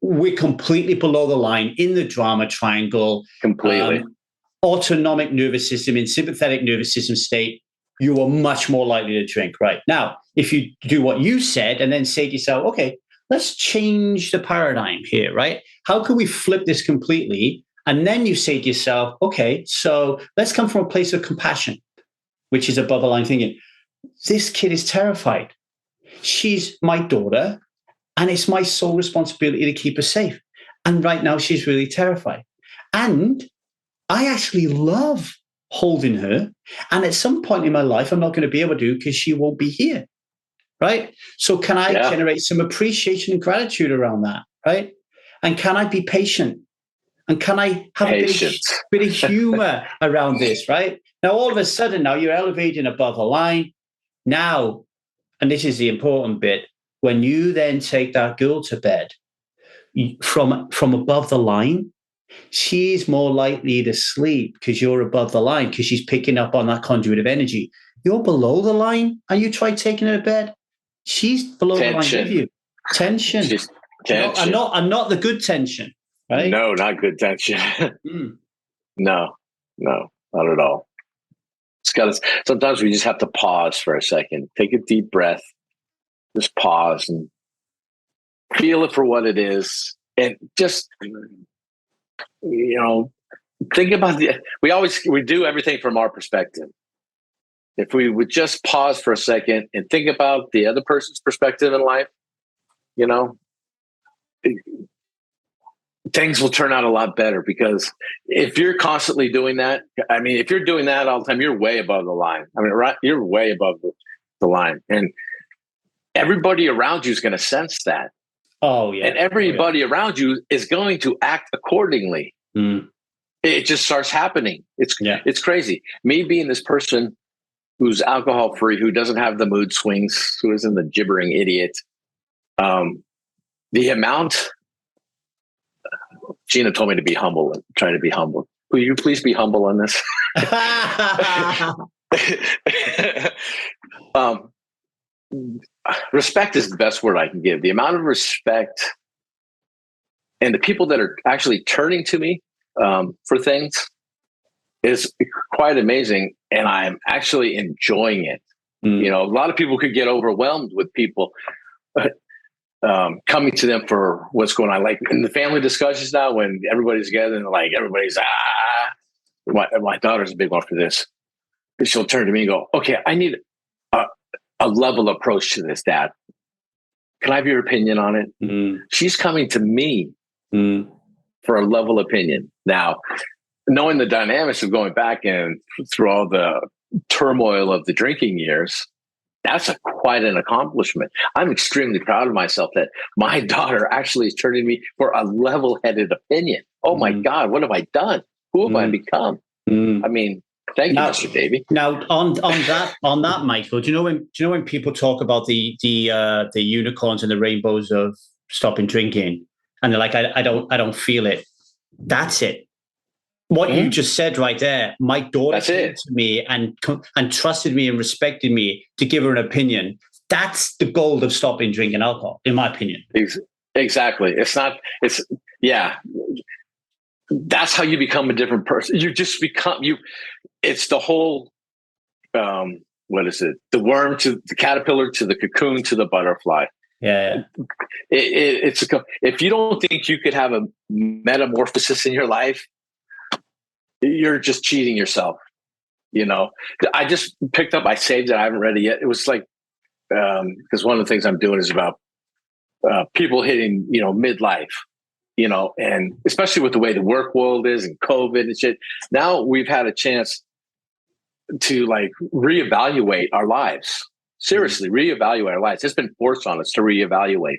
We're completely below the line in the drama triangle.
Completely.
Autonomic nervous system, in sympathetic nervous system state, you are much more likely to drink. Right. Now, if you do what you said and then say to yourself, okay, let's change the paradigm here, right? How can we flip this completely? And then you say to yourself, okay, so let's come from a place of compassion, which is above the line thinking. This kid is terrified. She's my daughter, and it's my sole responsibility to keep her safe. And right now she's really terrified. And I actually love holding her. And at some point in my life, I'm not going to be able to because she won't be here. Right. So can I generate some appreciation and gratitude around that? Right. And can I be patient? And can I have a bit of humor around this? Right. Now, all of a sudden, now you're elevating above the line. Now, and this is the important bit, when you then take that girl to bed from above the line, she's more likely to sleep because you're above the line because she's picking up on that conduit of energy. You're below the line and you try taking her to bed. She's below the line with you. Tension.
Tension.
And not the good tension, right?
No, not good tension. No, not at all. Sometimes we just have to pause for a second, take a deep breath, just pause and feel it for what it is. And just, think about we do everything from our perspective. If we would just pause for a second and think about the other person's perspective in life, things will turn out a lot better, because if you're constantly doing that, if you're doing that all the time, you're way above the line. You're way above the line. And everybody around you is going to sense that.
Oh, yeah.
And everybody around you is going to act accordingly. It just starts happening. It's crazy. Me being this person who's alcohol free, who doesn't have the mood swings, who isn't the gibbering idiot. The amount, Gina told me to be humble and try to be humble. Will you please be humble on this? Respect is the best word I can give. The amount of respect and the people that are actually turning to me for things is quite amazing. And I'm actually enjoying it. A lot of people could get overwhelmed with people coming to them for what's going on. Like in the family discussions now, when everybody's together and everybody's, my daughter's a big one for this. She'll turn to me and go, okay, I need a level approach to this, Dad. Can I have your opinion on it? She's coming to me for a level opinion. Now, knowing the dynamics of going back and through all the turmoil of the drinking years, that's quite an accomplishment. I'm extremely proud of myself that my daughter actually is turning to me for a level-headed opinion. Oh my God, what have I done? Who have I become? Thank you, Mr. Davy.
Now, on that, Michael, do you know when people talk about the unicorns and the rainbows of stopping drinking, and they're like, I don't feel it. That's it. What you just said right there, my daughter came to me and trusted me and respected me to give her an opinion. That's the goal of stopping drinking alcohol, in my opinion.
Exactly. That's how you become a different person. You just become it's the whole, what is it? The worm to the caterpillar to the cocoon to the butterfly.
Yeah.
If you don't think you could have a metamorphosis in your life, you're just cheating yourself. I just I saved it. I haven't read it yet. It was like, because one of the things I'm doing is about people hitting, midlife, and especially with the way the work world is and COVID and shit. Now we've had a chance to reevaluate our lives. Seriously, reevaluate our lives. It's been forced on us to reevaluate.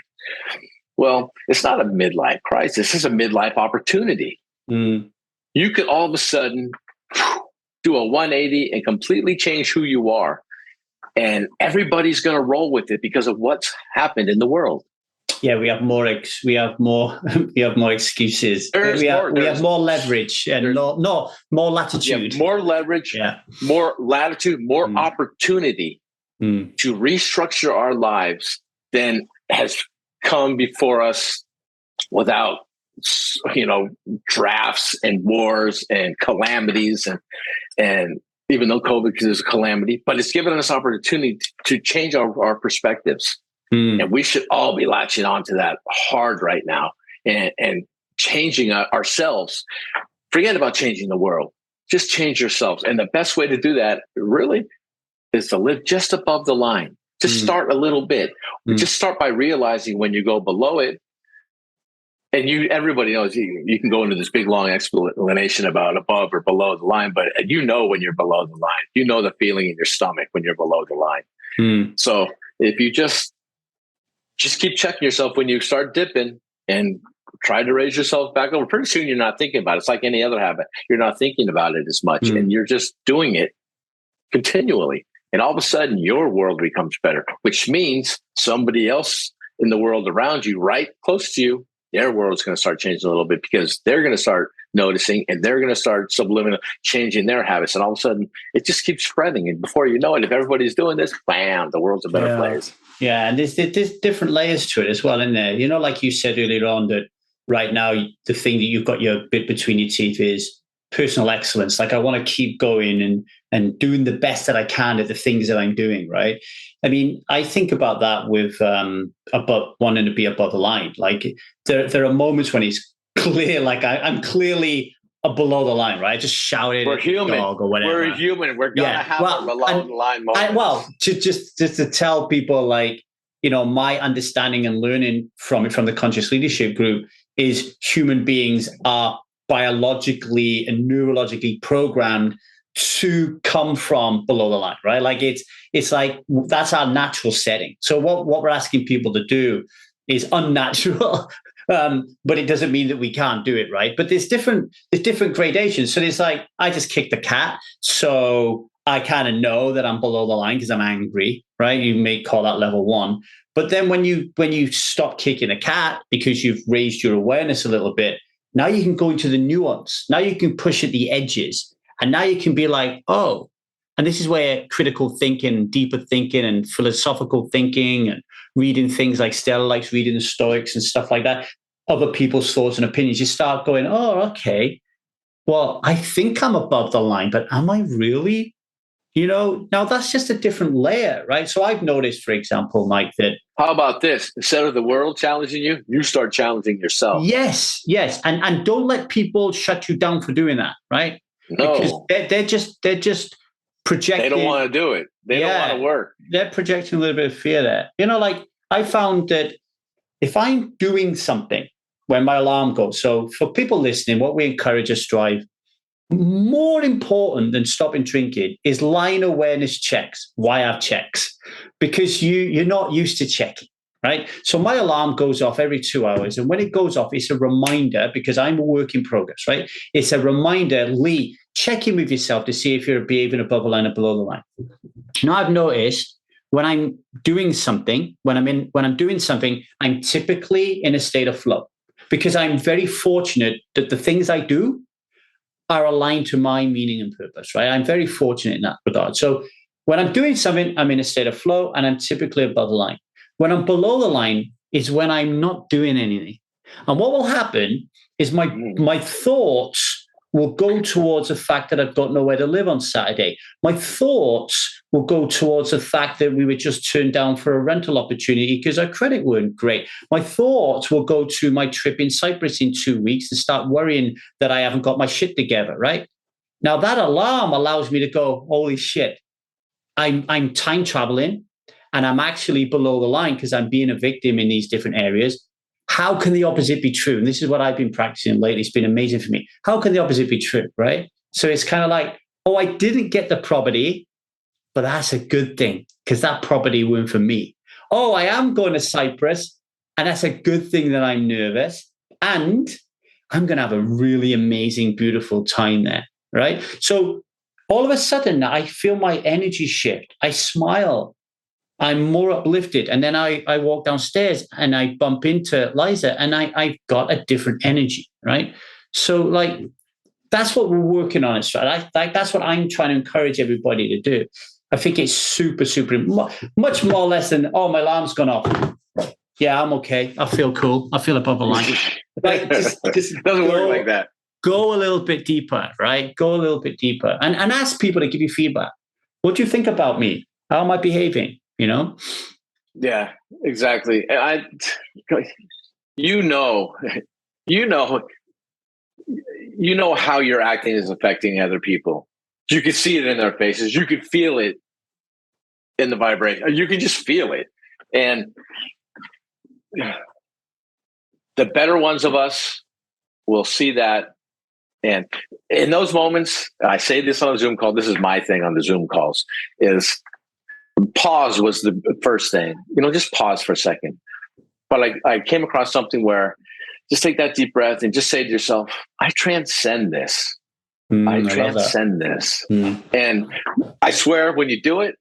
Well, it's not a midlife crisis. It's a midlife opportunity. You could all of a sudden do a 180 and completely change who you are. And everybody's going to roll with it because of what's happened in the world.
Yeah, we have more excuses. We have more leverage and more latitude.
More leverage, more latitude, more opportunity to restructure our lives than has come before us without drafts and wars and calamities and even though COVID is a calamity, but it's given us opportunity to change our perspectives. And we should all be latching onto that hard right now and changing ourselves. forget about changing the world. Just change yourselves. And the best way to do that really is to live just above the line. Just start a little bit. Just start by realizing when you go below it. And everybody knows you can go into this big long explanation about above or below the line, but you know when you're below the line. You know the feeling in your stomach when you're below the line. So if you just keep checking yourself when you start dipping and try to raise yourself back over, pretty soon you're not thinking about it. It's like any other habit. You're not thinking about it as much, and you're just doing it continually. And all of a sudden your world becomes better, which means somebody else in the world around you, right close to you, their world's going to start changing a little bit, because they're going to start noticing, and they're going to start subliminal changing their habits. And all of a sudden it just keeps spreading. And before you know it, if everybody's doing this, bam, the world's a better place.
Yeah. And there's different layers to it as well in there. You know, like you said earlier on, that right now, the thing that you've got your bit between your teeth is personal excellence. Like, I want to keep going and doing the best that I can at the things that I'm doing. Right. I mean, I think about that with wanting to be above the line. Like, there are moments when it's clear, like I'm clearly below the line, right? I just shouted
We're
at
human.
the dog or whatever.
We're human. We're gonna have a below the line moment.
Just to tell people, like, you know, my understanding and learning from the Conscious Leadership Group is human beings are biologically and neurologically programmed to come from below the line, right? Like it's like that's our natural setting. So what we're asking people to do is unnatural, but it doesn't mean that we can't do it, right? But there's different gradations. So there's like, I just kicked the cat, so I kind of know that I'm below the line because I'm angry, right? You may call that level 1. But then when you stop kicking a cat because you've raised your awareness a little bit, now you can go into the nuance. Now you can push at the edges. And now you can be like, oh, and this is where critical thinking, deeper thinking, and philosophical thinking, and reading things like Stella likes reading the Stoics and stuff like that, other people's thoughts and opinions, you start going, oh, okay, well, I think I'm above the line, but am I really? You know, now that's just a different layer, right? So I've noticed, for example, Mike, that...
How about this? Instead of the world challenging you, you start challenging yourself.
Yes. And don't let people shut you down for doing that, right?
No.
Because they're just projecting.
They don't want to do it. They don't want to work.
They're projecting a little bit of fear there. You know, like I found that if I'm doing something when my alarm goes, so for people listening, what we encourage is strive. More important than stopping drinking is line awareness checks. Why have checks? Because you're not used to checking, right? So my alarm goes off every 2 hours. And when it goes off, it's a reminder, because I'm a work in progress, right? It's a reminder, Lee, check in with yourself to see if you're behaving above the line or below the line. Now, I've noticed when I'm doing something, when I'm doing something, I'm typically in a state of flow, because I'm very fortunate that the things I do are aligned to my meaning and purpose, right? I'm very fortunate in that regard. So when I'm doing something, I'm in a state of flow, and I'm typically above the line. When I'm below the line is when I'm not doing anything. And what will happen is my thoughts will go towards the fact that I've got nowhere to live on Saturday. My thoughts will go towards the fact that we were just turned down for a rental opportunity because our credit weren't great. My thoughts will go to my trip in Cyprus in 2 weeks and start worrying that I haven't got my shit together, right? Now that alarm allows me to go, holy shit, I'm time traveling, and I'm actually below the line because I'm being a victim in these different areas. How can the opposite be true? And this is what I've been practicing lately. It's been amazing for me. How can the opposite be true, right? So it's kind of like, oh, I didn't get the property, but that's a good thing because that property weren't for me. Oh, I am going to Cyprus, and that's a good thing that I'm nervous, and I'm going to have a really amazing, beautiful time there, right? So all of a sudden, I feel my energy shift. I smile. I'm more uplifted. And then I walk downstairs and I bump into Liza, and I've got a different energy, right? So like, that's what we're working on. That's what I'm trying to encourage everybody to do. I think it's super, super, much more less than, oh, my alarm's gone off. Yeah, I'm okay. I feel cool. I feel above the line. Like, just
doesn't work like that.
Go a little bit deeper, right? Go a little bit deeper and ask people to give you feedback. What do you think about me? How am I behaving? You know?
Yeah, exactly. And
you know how your acting is affecting other people. You can see it in their faces. You can feel it in the vibration. You can just feel it. And the better ones of us will see that. And in those moments, I say this on a Zoom call, this is my thing on the Zoom calls, is pause was the first thing. Just pause for a second. But I came across something where just take that deep breath and just say to yourself, I transcend this. I transcend this. And I swear when you do it,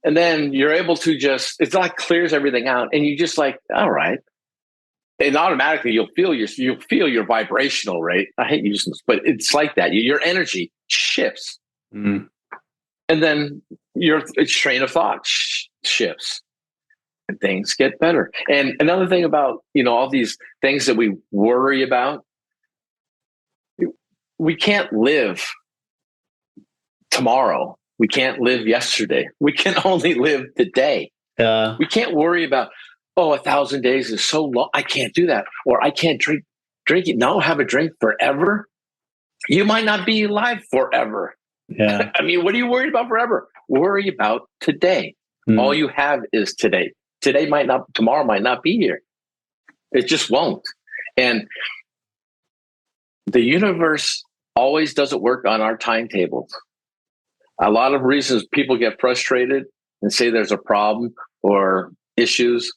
and then you're able to it's like clears everything out. And you just like, all right. And automatically you'll feel your vibrational rate. I hate using this, but it's like that. Your energy shifts. And then your train of thought shifts. And things get better. And another thing about, all these things that we worry about, we can't live tomorrow. We can't live yesterday. We can only live today. We can't worry about, 1,000 days is so long. I can't do that. Or I can't drink it. No, have a drink forever. You might not be alive forever.
Yeah.
I mean, what are you worried about forever? Worry about today. All you have is today. Tomorrow might not be here. It just won't. And the universe always doesn't work on our timetables. A lot of reasons people get frustrated and say there's a problem or issues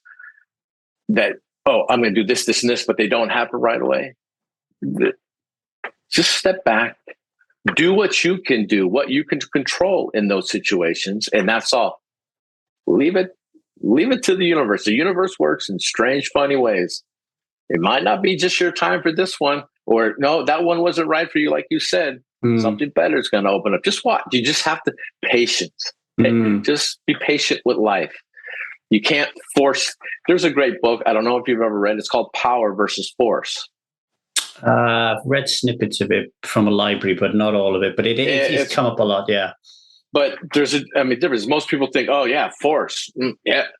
that, I'm going to do this, this, and this, but they don't happen right away. Just step back, do what you can do, what you can control in those situations. And that's all. Leave it to the universe. The universe works in strange, funny ways. It might not be just your time for this one, or no, that one wasn't right for you. Like you said, something better is going to open up. Just watch. You just have to patience. Just be patient with life. You can't force. There's a great book. I don't know if you've ever read. It's called Power versus Force.
I've read snippets of it from a library, but not all of it. But it's come up a lot. Yeah.
But there's difference. Most people think, force.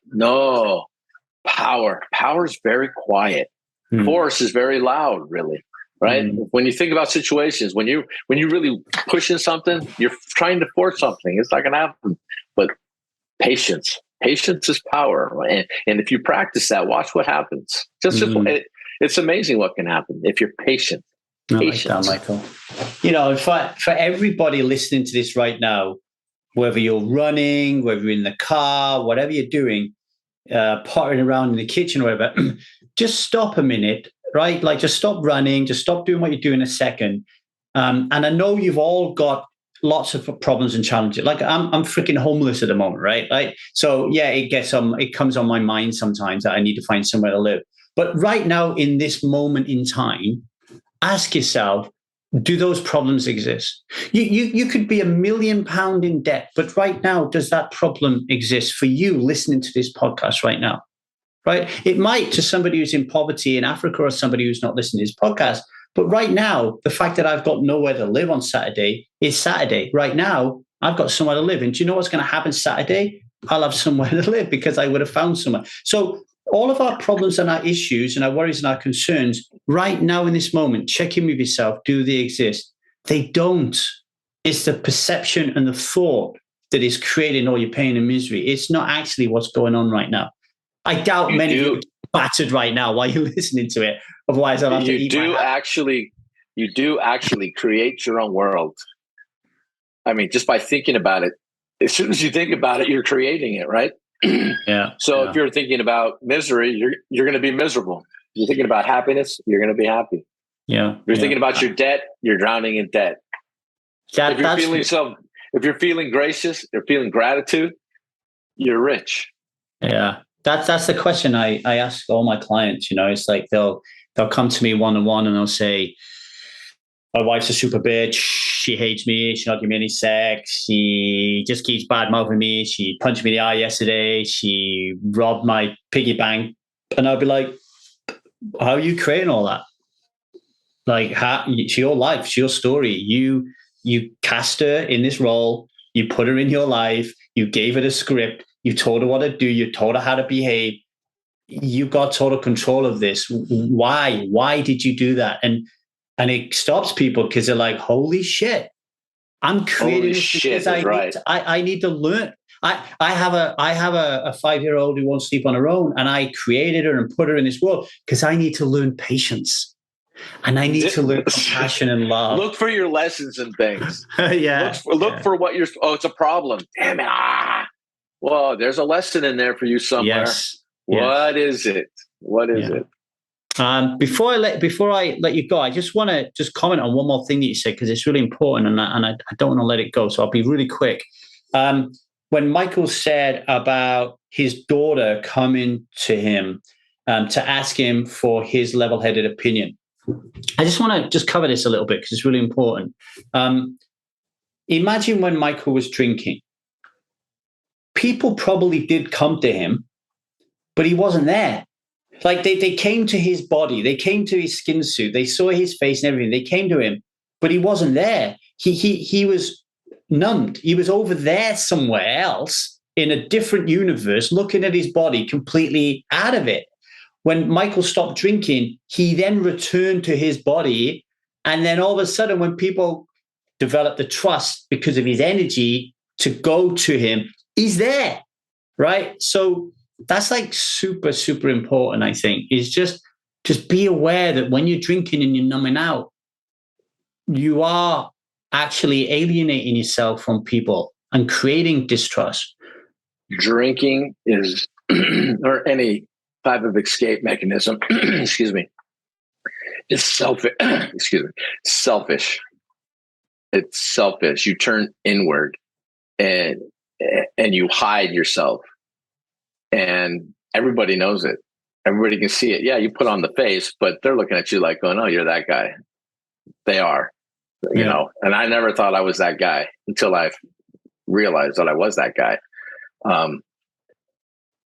No. Power. Power is very quiet. Force is very loud, really. Right? When you think about situations, when you really pushing something, you're trying to force something. It's not going to happen. But patience is power. And if you practice that, watch what happens. It's amazing what can happen if you're patient.
I like that, Michael. For everybody listening to this right now, whether you're running, whether you're in the car, whatever you're doing, pottering around in the kitchen or whatever, just stop a minute, right? Like just stop running, just stop doing what you're doing a second. And I know you've all got lots of problems and challenges. Like I'm freaking homeless at the moment, right? Like, so yeah, it comes on my mind sometimes that I need to find somewhere to live. But right now in this moment in time, ask yourself, do those problems exist? You could be £1 million in debt, but right now, does that problem exist for you listening to this podcast right now? Right? It might to somebody who's in poverty in Africa or somebody who's not listening to this podcast. But right now, the fact that I've got nowhere to live on Saturday is Saturday. Right now, I've got somewhere to live. And do you know what's going to happen Saturday? I'll have somewhere to live because I would have found somewhere. So all of our problems and our issues and our worries and our concerns right now in this moment, check in with yourself. Do they exist? They don't. It's the perception and the thought that is creating all your pain and misery. It's not actually what's going on right now. I doubt many of you are battered right now while you're listening to it. Otherwise, I'll have to eat my hat.
You do actually create your own world. I mean, just by thinking about it, as soon as you think about it, you're creating it, right?
Yeah.
So if you're thinking about misery, you're going to be miserable. If you're thinking about happiness, you're going to be happy.
Yeah.
If you're thinking about your debt, you're drowning in debt. If you're feeling gracious, you're feeling gratitude, you're rich.
Yeah. That's the question I ask all my clients. It's like they'll come to me one-on-one and they'll say, my wife's a super bitch. She hates me. She's not giving me any sex. She just keeps bad-mouthing me. She punched me in the eye yesterday. She robbed my piggy bank. And I'll be like, how are you creating all that? Like, it's your life. It's your story. You cast her in this role. You put her in your life. You gave her the script. You told her what to do. You told her how to behave. you got total control of this. Why? Why did you do that? And it stops people because they're like, holy shit, I'm creating this because I need to learn. I have a 5-year-old who won't sleep on her own, and I created her and put her in this world because I need to learn patience, and I need to learn compassion and love.
Look for your lessons and things.
Yeah.
Look for what you're. Oh, it's a problem. Damn it! Well, there's a lesson in there for you somewhere.
Yes.
What is it? What is it?
Before I let you go, I just want to comment on one more thing that you said because it's really important, and I don't want to let it go. So I'll be really quick. When Michael said about his daughter coming to him to ask him for his level-headed opinion, I just want to cover this a little bit because it's really important. Imagine when Michael was drinking, people probably did come to him, but he wasn't there. Like they came to his body, they came to his skin suit, they saw his face and everything. They came to him, but he wasn't there. He was numbed. He was over there somewhere else in a different universe, looking at his body completely out of it. When Michael stopped drinking, he then returned to his body. And then all of a sudden, when people develop the trust because of his energy to go to him, he's there, right? So that's like super, super important, I think, is just be aware that when you're drinking and you're numbing out, you are actually alienating yourself from people and creating distrust.
Drinking is, or any type of escape mechanism, excuse me, it's selfish. Excuse me, selfish. It's selfish. You turn inward and you hide yourself. And everybody knows it. Everybody can see it. Yeah, you put on the face, but they're looking at you like, oh, no, you're that guy. They are, you know, and I never thought I was that guy until I realized that I was that guy.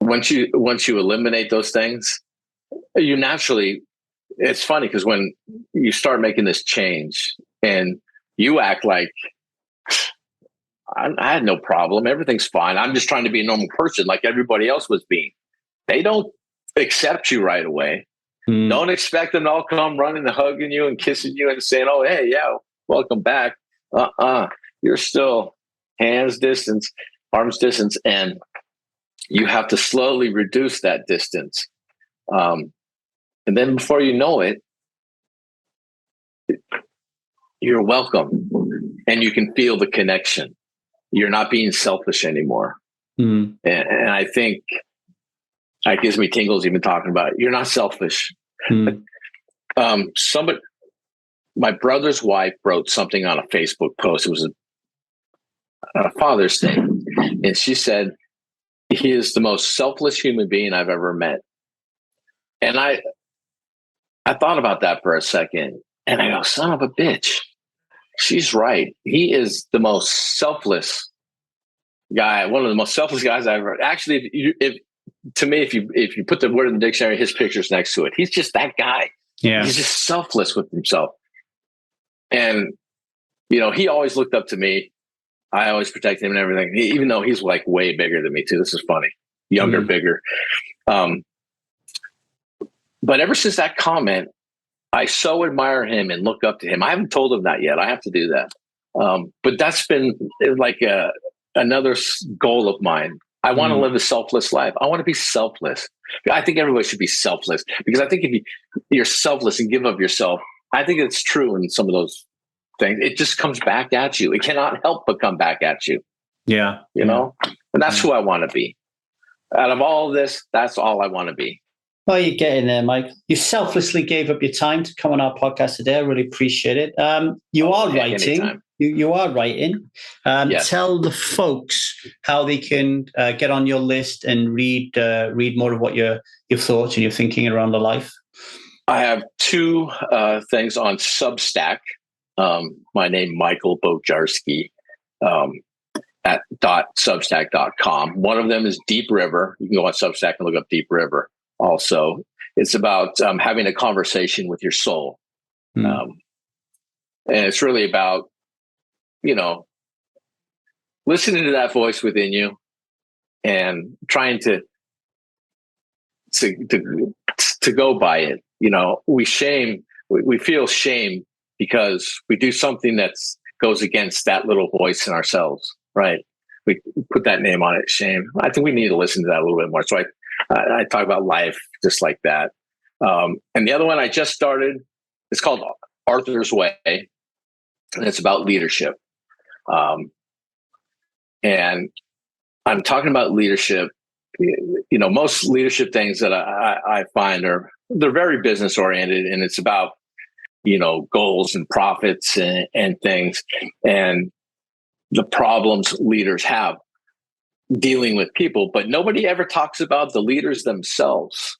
Once you eliminate those things, you naturally, it's funny because when you start making this change and you act like, I had no problem. Everything's fine. I'm just trying to be a normal person like everybody else was being. They don't accept you right away. Don't expect them to all come running and hugging you and kissing you and saying, oh, hey, yeah, welcome back. You're still arm's distance. And you have to slowly reduce that distance. And then before you know it, you're welcome. And you can feel the connection. You're not being selfish anymore. And I think that gives me tingles even talking about it. You're not selfish. My brother's wife wrote something on a Facebook post. It was a Father's Day. And she said, he is the most selfless human being I've ever met. And I thought about that for a second. And I go, son of a bitch. She's right. He is the most selfless guy, one of the most selfless guys I've ever. Actually, if you put the word in the dictionary, his picture's next to it. He's just that guy. Yeah, he's just selfless with himself. And he always looked up to me. I always protected him and everything. Even though he's like way bigger than me too. This is funny. Younger, bigger. But ever since that comment, I so admire him and look up to him. I haven't told him that yet. I have to do that. But that's been like another goal of mine. I want to live a selfless life. I want to be selfless. I think everybody should be selfless because I think if you're selfless and give of yourself, I think it's true in some of those things. It just comes back at you. It cannot help but come back at you. Yeah. You know? And that's who I want to be. Out of all of this, that's all I want to be.
Well, you're getting there, Mike. You selflessly gave up your time to come on our podcast today. I really appreciate it. You are writing. You are writing. Yes. Tell the folks how they can get on your list and read more of what your thoughts and your thinking around the life.
I have two things on Substack. My name, Michael Bojarski, at .substack.com. One of them is Deep River. You can go on Substack and look up Deep River. Also, it's about having a conversation with your soul. And it's really about, listening to that voice within you and trying to to go by it. You know, we feel shame because we do something that goes against that little voice in ourselves, right? We put that name on it, shame. I think we need to listen to that a little bit more. So I talk about life just like that. And the other one I just started, it's called Arthur's Way, and it's about leadership. And I'm talking about leadership. You know, most leadership things that I find they're very business oriented, and it's about, you know, goals and profits and things, and the problems leaders have dealing with people, but nobody ever talks about the leaders themselves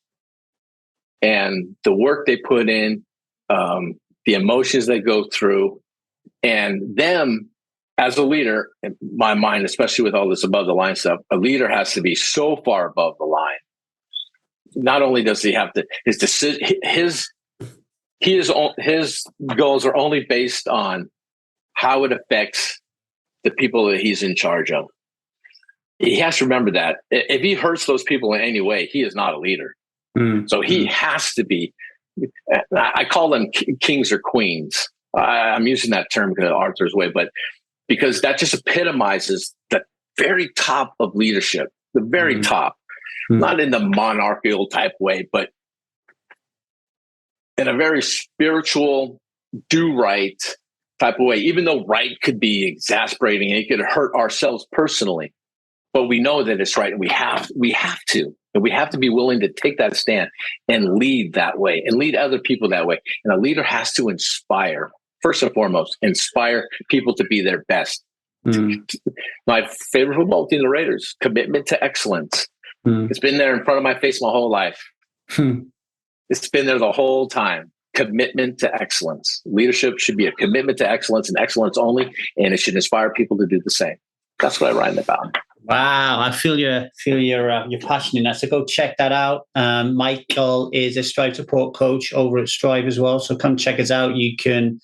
and the work they put in, the emotions they go through, and them as a leader. In my mind, especially with all this above the line stuff, a leader has to be so far above the line. Not only does he have to, his goals are only based on how it affects the people that he's in charge of. He has to remember that if he hurts those people in any way, he is not a leader. So he has to be, I call them kings or queens. I'm using that term because of Arthur's Way, but because that just epitomizes the very top of leadership, the very top, not in the monarchical type way, but in a very spiritual, do right type of way, even though right could be exasperating and it could hurt ourselves personally, but we know that it's right, and we have to be willing to take that stand and lead that way and lead other people that way. And a leader has to inspire, first and foremost, inspire people to be their best. My favorite football team, the Raiders, commitment to excellence. It's been there in front of my face my whole life. It's been there the whole time. Commitment to excellence. Leadership should be a commitment to excellence and excellence only, and it should inspire people to do the same. That's what I write about.
Wow, I feel your passion in that. So go check that out. Michael is a Strive support coach over at Strive as well. So come check us out. You can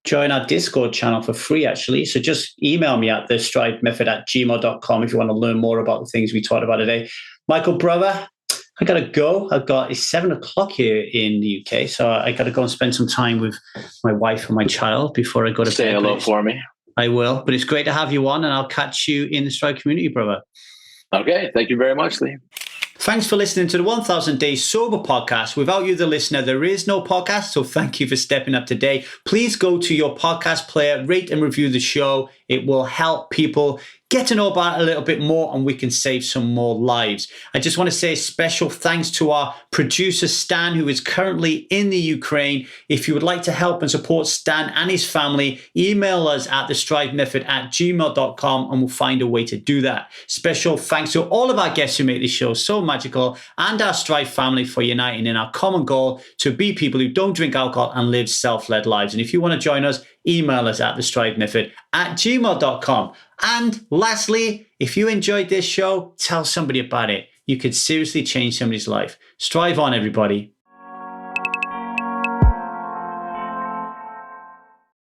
join our Discord channel for free, actually. So just email me at thestrivemethod@gmail.com if you want to learn more about the things we talked about today. Michael, brother, I got to go. It's 7:00 here in the UK. So I got to go and spend some time with my wife and my child before I go to bed.
Say hello for me.
I will, but it's great to have you on, and I'll catch you in the Strive community, brother.
Okay. Thank you very much, Lee.
Thanks for listening to the 1000 Days Sober podcast. Without you, the listener, there is no podcast. So thank you for stepping up today. Please go to your podcast player, rate and review the show. It will help people get to know about it a little bit more, and we can save some more lives. I just want to say a special thanks to our producer, Stan, who is currently in the Ukraine. If you would like to help and support Stan and his family, email us at thestrivemethod@gmail.com and we'll find a way to do that. Special thanks to all of our guests who make this show so magical, and our Strive family for uniting in our common goal to be people who don't drink alcohol and live self-led lives. And if you want to join us, email us at thestrivemethod@gmail.com. And lastly, if you enjoyed this show, tell somebody about it. You could seriously change somebody's life. Strive on, everybody.